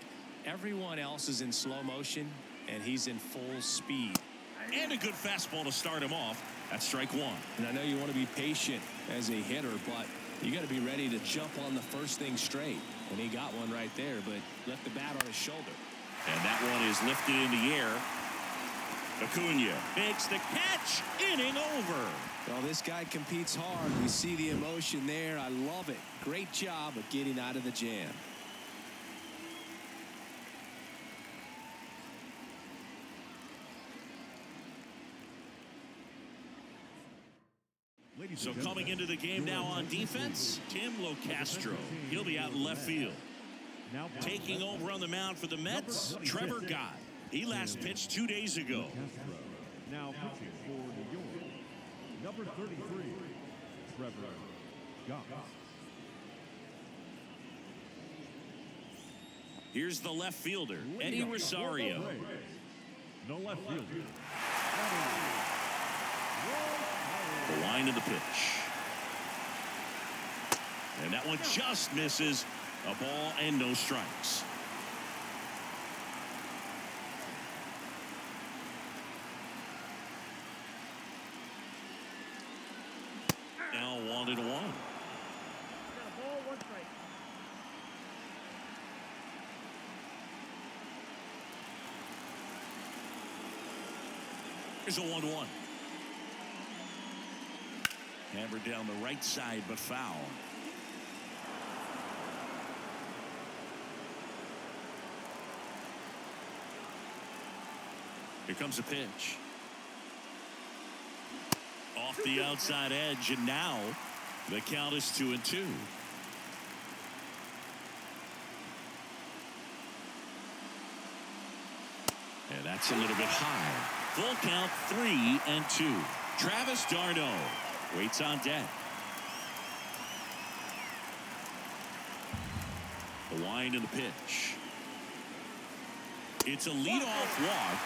everyone else is in slow motion, and he's in full speed. And a good fastball to start him off. That's strike 1. And I know you want to be patient as a hitter, but you got to be ready to jump on the first thing straight. And he got one right there, but left the bat on his shoulder. And that one is lifted in the air. Acuna makes the catch. Inning over. Well, this guy competes hard. We see the emotion there. I love it. Great job of getting out of the jam. So coming into the game now on defense, Tim Locastro. He'll be out in left field. Taking over on the mound for the Mets, Trevor Gott. He last pitched 2 days ago. Now pitching for New York, number 33, Trevor Gott. Here's the left fielder, Eddie Rosario. The left fielder. The line of the pitch. And that one just misses. A ball and no strikes. Now 1-1. Got a ball, 1 strike. Here's a 1-1. Hammered down the right side, but foul. Here comes a pitch. Off the outside edge, and now the count is 2-2. And that's a little bit high. Full count, 3-2. Travis d'Arnaud waits on deck. The wind of the pitch. It's a leadoff walk,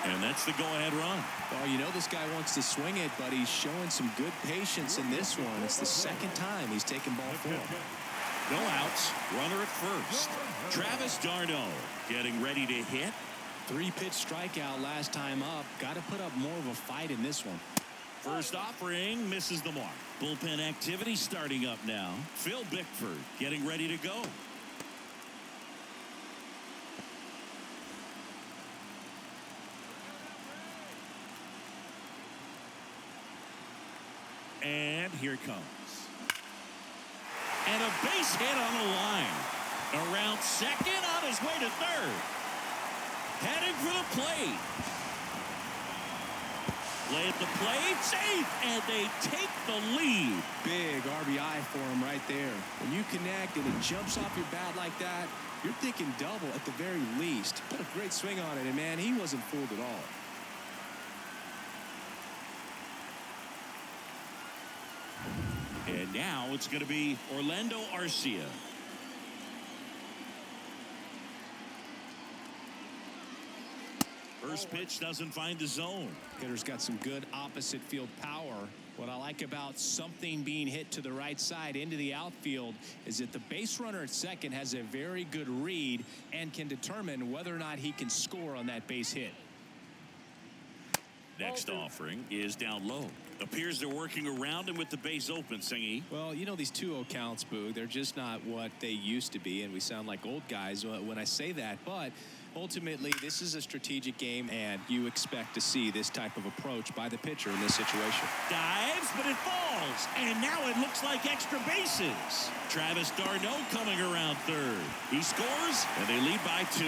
and that's the go-ahead run. Oh, you know this guy wants to swing it, but he's showing some good patience in this one. It's the second time he's taken ball 4. No outs. Runner at first. Travis d'Arnaud getting ready to hit. 3-pitch strikeout last time up. Got to put up more of a fight in this one. First offering misses the mark. Bullpen activity starting up now. Phil Bickford getting ready to go. And here it comes. And a base hit on the line. Around second, on his way to third. Heading for the plate. Play at the plate, safe, and they take the lead. Big RBI for him right there. When you connect and it jumps off your bat like that, you're thinking double at the very least. Put a great swing on it, and man, he wasn't fooled at all. And now it's going to be Orlando Arcia. First pitch doesn't find the zone. Hitter's got some good opposite field power. What I like about something being hit to the right side into the outfield is that the base runner at second has a very good read and can determine whether or not he can score on that base hit. Next offering is down low. Appears they're working around him with the base open, Singy. Well, you know, these 2-0 counts, Boo, they're just not what they used to be, and we sound like old guys when I say that. But ultimately, this is a strategic game, and you expect to see this type of approach by the pitcher in this situation. Dives, but it falls. And now it looks like extra bases. Travis d'Arnaud coming around third. He scores, and they lead by 2.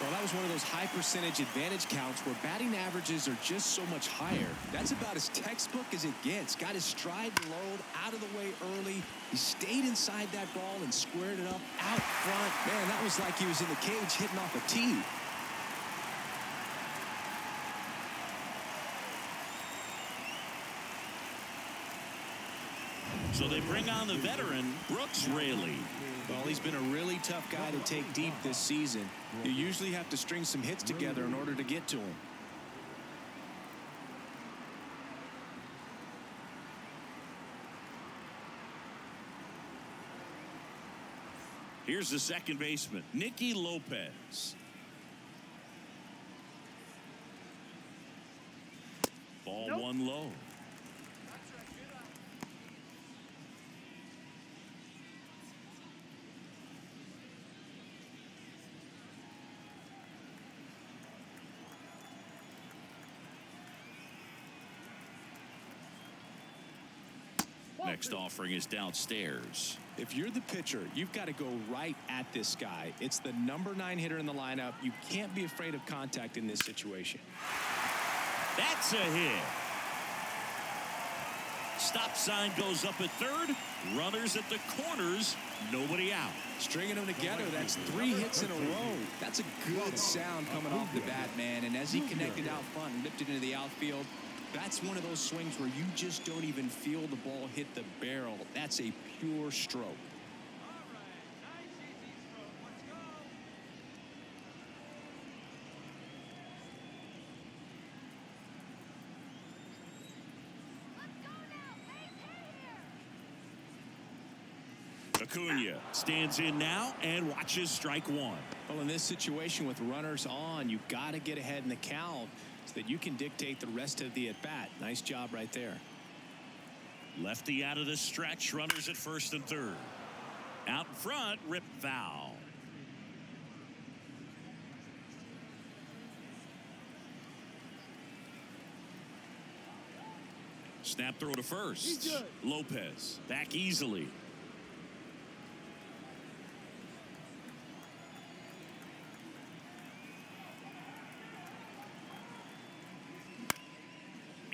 Well, that was one of those high percentage advantage counts where batting averages are just so much higher. That's about as textbook as it gets. Got his stride load out of the way early. He stayed inside that ball and squared it up out front. Man, that was like he was in the cage hitting off a tee. So they bring on the veteran, Brooks Raley. Well, he's been a really tough guy to take deep this season. You usually have to string some hits together in order to get to him. Here's the second baseman, Nicky Lopez. Ball one low. Next offering is downstairs. If you're the pitcher, you've got to go right at this guy. It's the number 9 hitter in the lineup. You can't be afraid of contact in this situation. That's a hit. Stop sign goes up at third. Runners at the corners. Nobody out. Stringing them together, that's 3 hits in a row. That's a good sound coming off the bat, man. And as he connected out front and lifted into the outfield, that's one of those swings where you just don't even feel the ball hit the barrel. That's a pure stroke. Acuna stands in now and watches strike one. Well, in this situation with runners on, you've got to get ahead in the count so that you can dictate the rest of the at-bat. Nice job right there. Lefty out of the stretch. Runners at first and third. Out in front, rip foul. Snap throw to first. Lopez back easily.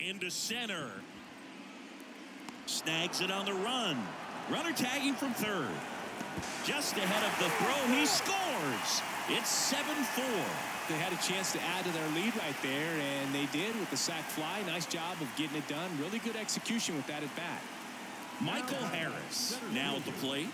Into center. Snags it on the run. Runner tagging from third. Just ahead of the throw, he scores. It's 7-4. They had a chance to add to their lead right there, and they did with the sac fly. Nice job of getting it done. Really good execution with that at bat. Michael Harris now at the plate.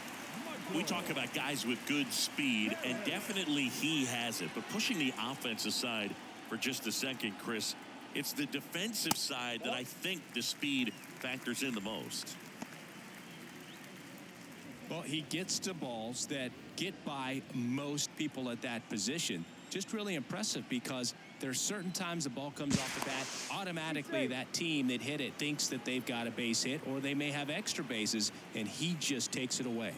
We talk about guys with good speed, and definitely he has it. But pushing the offense aside for just a second, Chris, it's the defensive side that I think the speed factors in the most. Well, he gets to balls that get by most people at that position. Just really impressive because There's certain times the ball comes off the bat, automatically that team that hit it thinks that they've got a base hit, or they may have extra bases, and he just takes it away.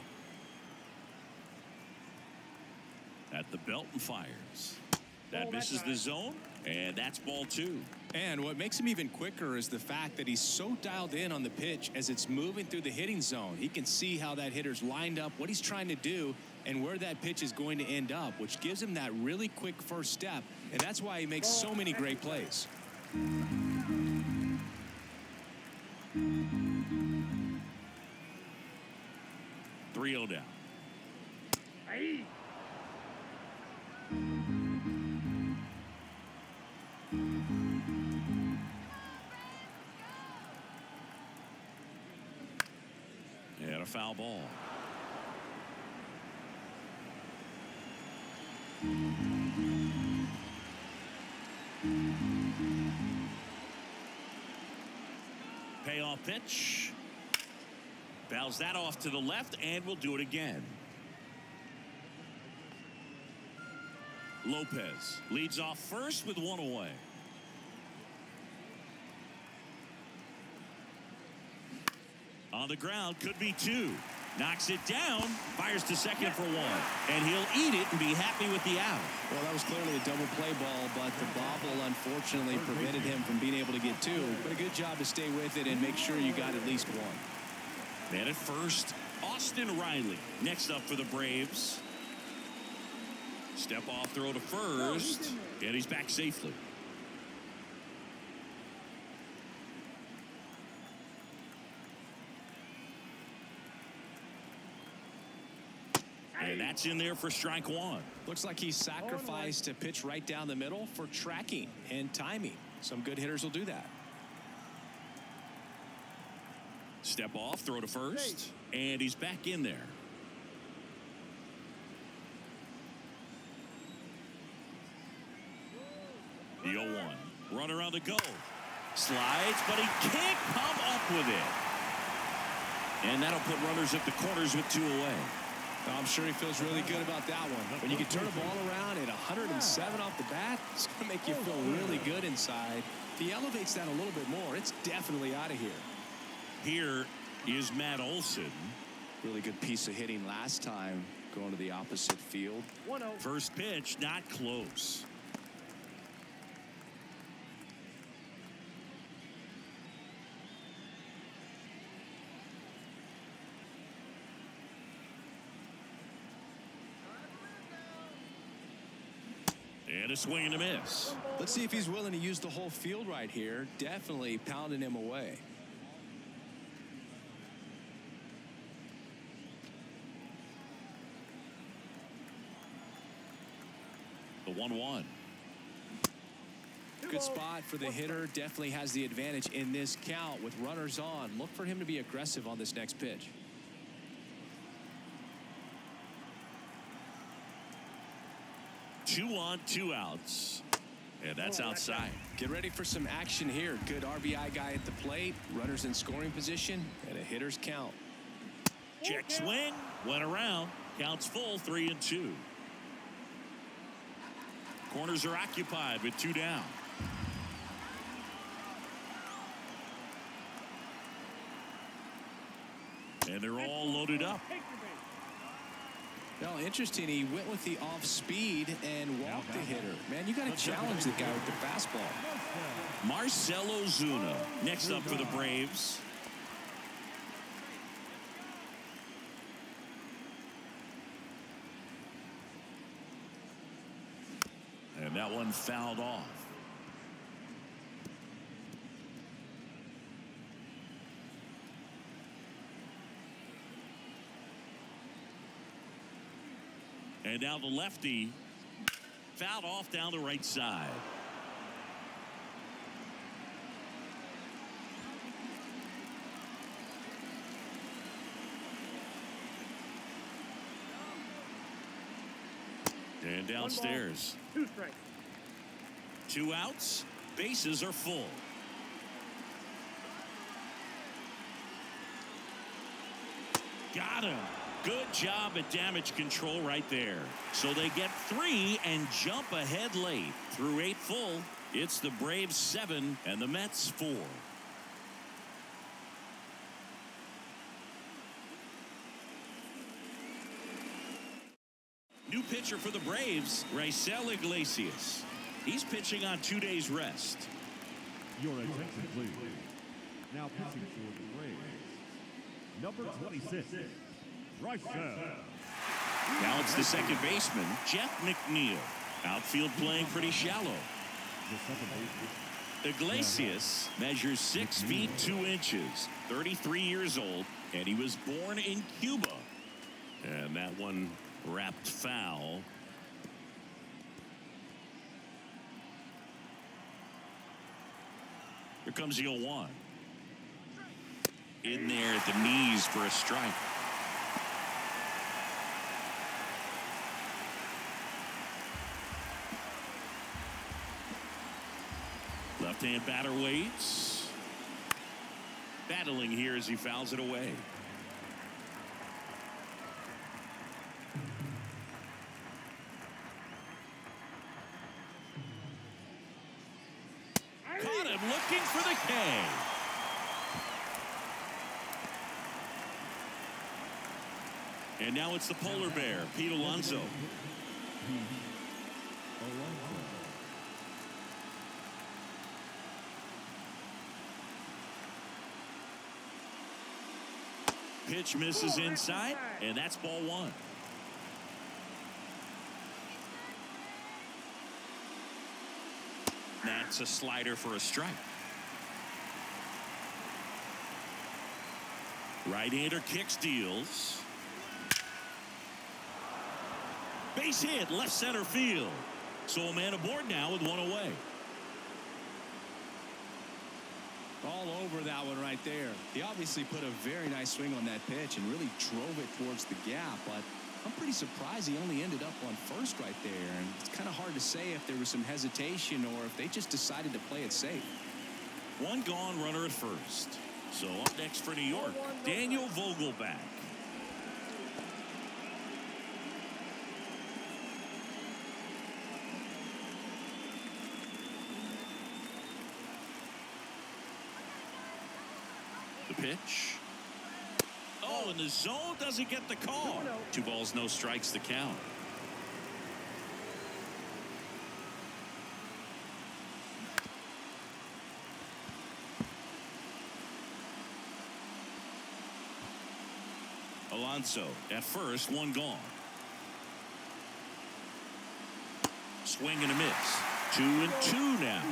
At the belt and fires. That misses the zone, and that's ball 2. And what makes him even quicker is the fact that he's so dialed in on the pitch as it's moving through the hitting zone. He can see how that hitter's lined up, what he's trying to do, and where that pitch is going to end up, which gives him that really quick first step, and that's why he makes so many great plays. 3-0 down. Hey. And a foul ball. Payoff pitch. Bounce that off to the left, and we'll do it again. Lopez leads off first with 1 away. On the ground, could be 2. Knocks it down, fires to second for 1. And he'll eat it and be happy with the out. Well, that was clearly a double play ball, but the bobble unfortunately prevented him from being able to get 2. But a good job to stay with it and make sure you got at least 1. Man at first, Austin Riley. Next up for the Braves. Step off throw to first, and he's back safely. And that's in there for strike 1. Looks like he sacrificed a pitch right down the middle for tracking and timing. Some good hitters will do that. Step off, throw to first, and he's back in there. The 0-1. Runner on the go. Slides, but he can't come up with it. And that'll put runners at the corners with 2 away. I'm sure he feels really good about that one. When you can turn a ball around at 107 off the bat, it's going to make you feel really good inside. If he elevates that a little bit more, it's definitely out of here. Here is Matt Olson. Really good piece of hitting last time, going to the opposite field. 1-0. First pitch, not close. And a swing and a miss. Let's see if he's willing to use the whole field right here. Definitely pounding him away. The 1-1. Good spot for the hitter. Definitely has the advantage in this count with runners on. Look for him to be aggressive on this next pitch. Two on, 2 outs. And that's outside. Get ready for some action here. Good RBI guy at the plate. Runners in scoring position. And a hitter's count. Check swing. Went around. Counts full, 3-2. Corners are occupied with 2 down. And they're all loaded up. Now, interesting, he went with the off speed and walked the hitter. Man, you got to challenge the guy with the fastball. Marcell Ozuna next up for the Braves. And that one fouled off. And now the lefty fouled off down the right side. And downstairs. 2 strikes. 2 outs. Bases are full. Got him. Good job at damage control right there. So they get 3 and jump ahead late. Through 8 full, it's the Braves 7 and the Mets 4. New pitcher for the Braves, Raisel Iglesias. He's pitching on 2 days rest. Your attention, please. Now pitching for the Braves, number 26, Raisel. Now it's the second baseman, Jeff McNeil. Outfield playing pretty shallow. The second baseman. Iglesias measures 6 feet 2 inches, 33 years old, and he was born in Cuba. And that one wrapped foul. Here comes the 0-1. In there at the knees for a strike. Left-hand batter waits. Battling here as he fouls it away. Caught him looking for the K. And now it's the polar bear, Pete Alonso. Pitch misses inside, and that's ball 1. That's a slider for a strike. Right-hander kicks, deals. Base hit, left center field. So a man aboard now with 1 away. All over that one right there. He obviously put a very nice swing on that pitch and really drove it towards the gap, but I'm pretty surprised he only ended up on first right there, and it's kind of hard to say if there was some hesitation or if they just decided to play it safe. 1 gone, runner at first. So up next for New York, Daniel Vogelback. The pitch. Oh, and the zone doesn't get the call. 2 balls, no strikes to count. Alonso at first, 1 gone. Swing and a miss. 2-2 now.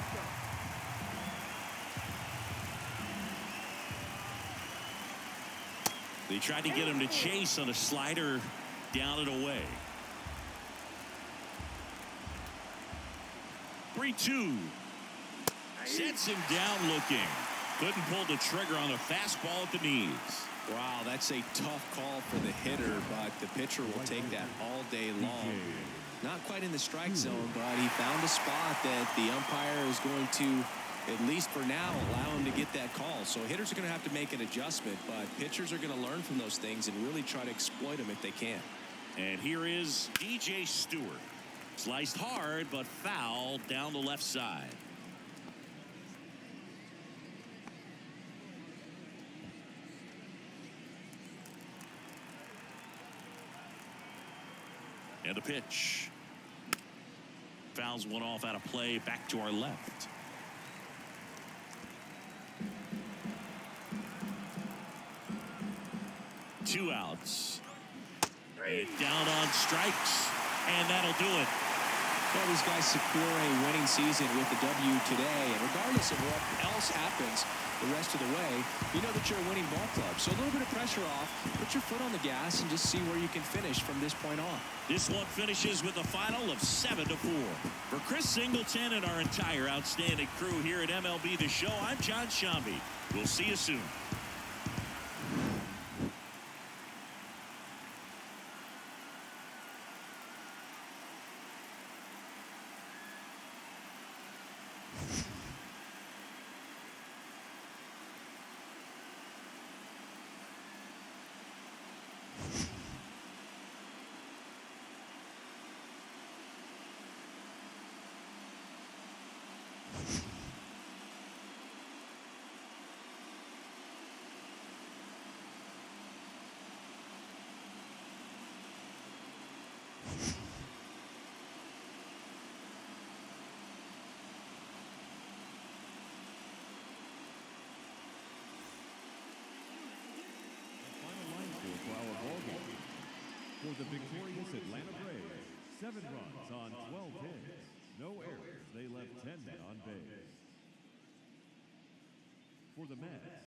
They tried to get him to chase on a slider down and away. 3-2. Sets him down looking. Couldn't pull the trigger on a fastball at the knees. Wow, that's a tough call for the hitter, but the pitcher will take that all day long. Not quite in the strike zone, but he found a spot that the umpire is going to, at least for now, allow him to get that call. So hitters are going to have to make an adjustment, but pitchers are going to learn from those things and really try to exploit them if they can. And here is DJ Stewart. Sliced hard, but foul down the left side. And the pitch. Fouls one off out of play, back to our left. Two outs. And down on strikes. And that'll do it. Well, these guys secure a winning season with the W today. And regardless of what else happens the rest of the way, you know that you're a winning ball club. So a little bit of pressure off, put your foot on the gas, and just see where you can finish from this point on. This one finishes with a final of 7-4. For Chris Singleton and our entire outstanding crew here at MLB The Show, I'm John Shambi. We'll see you soon. 10 men on base. For the Mets,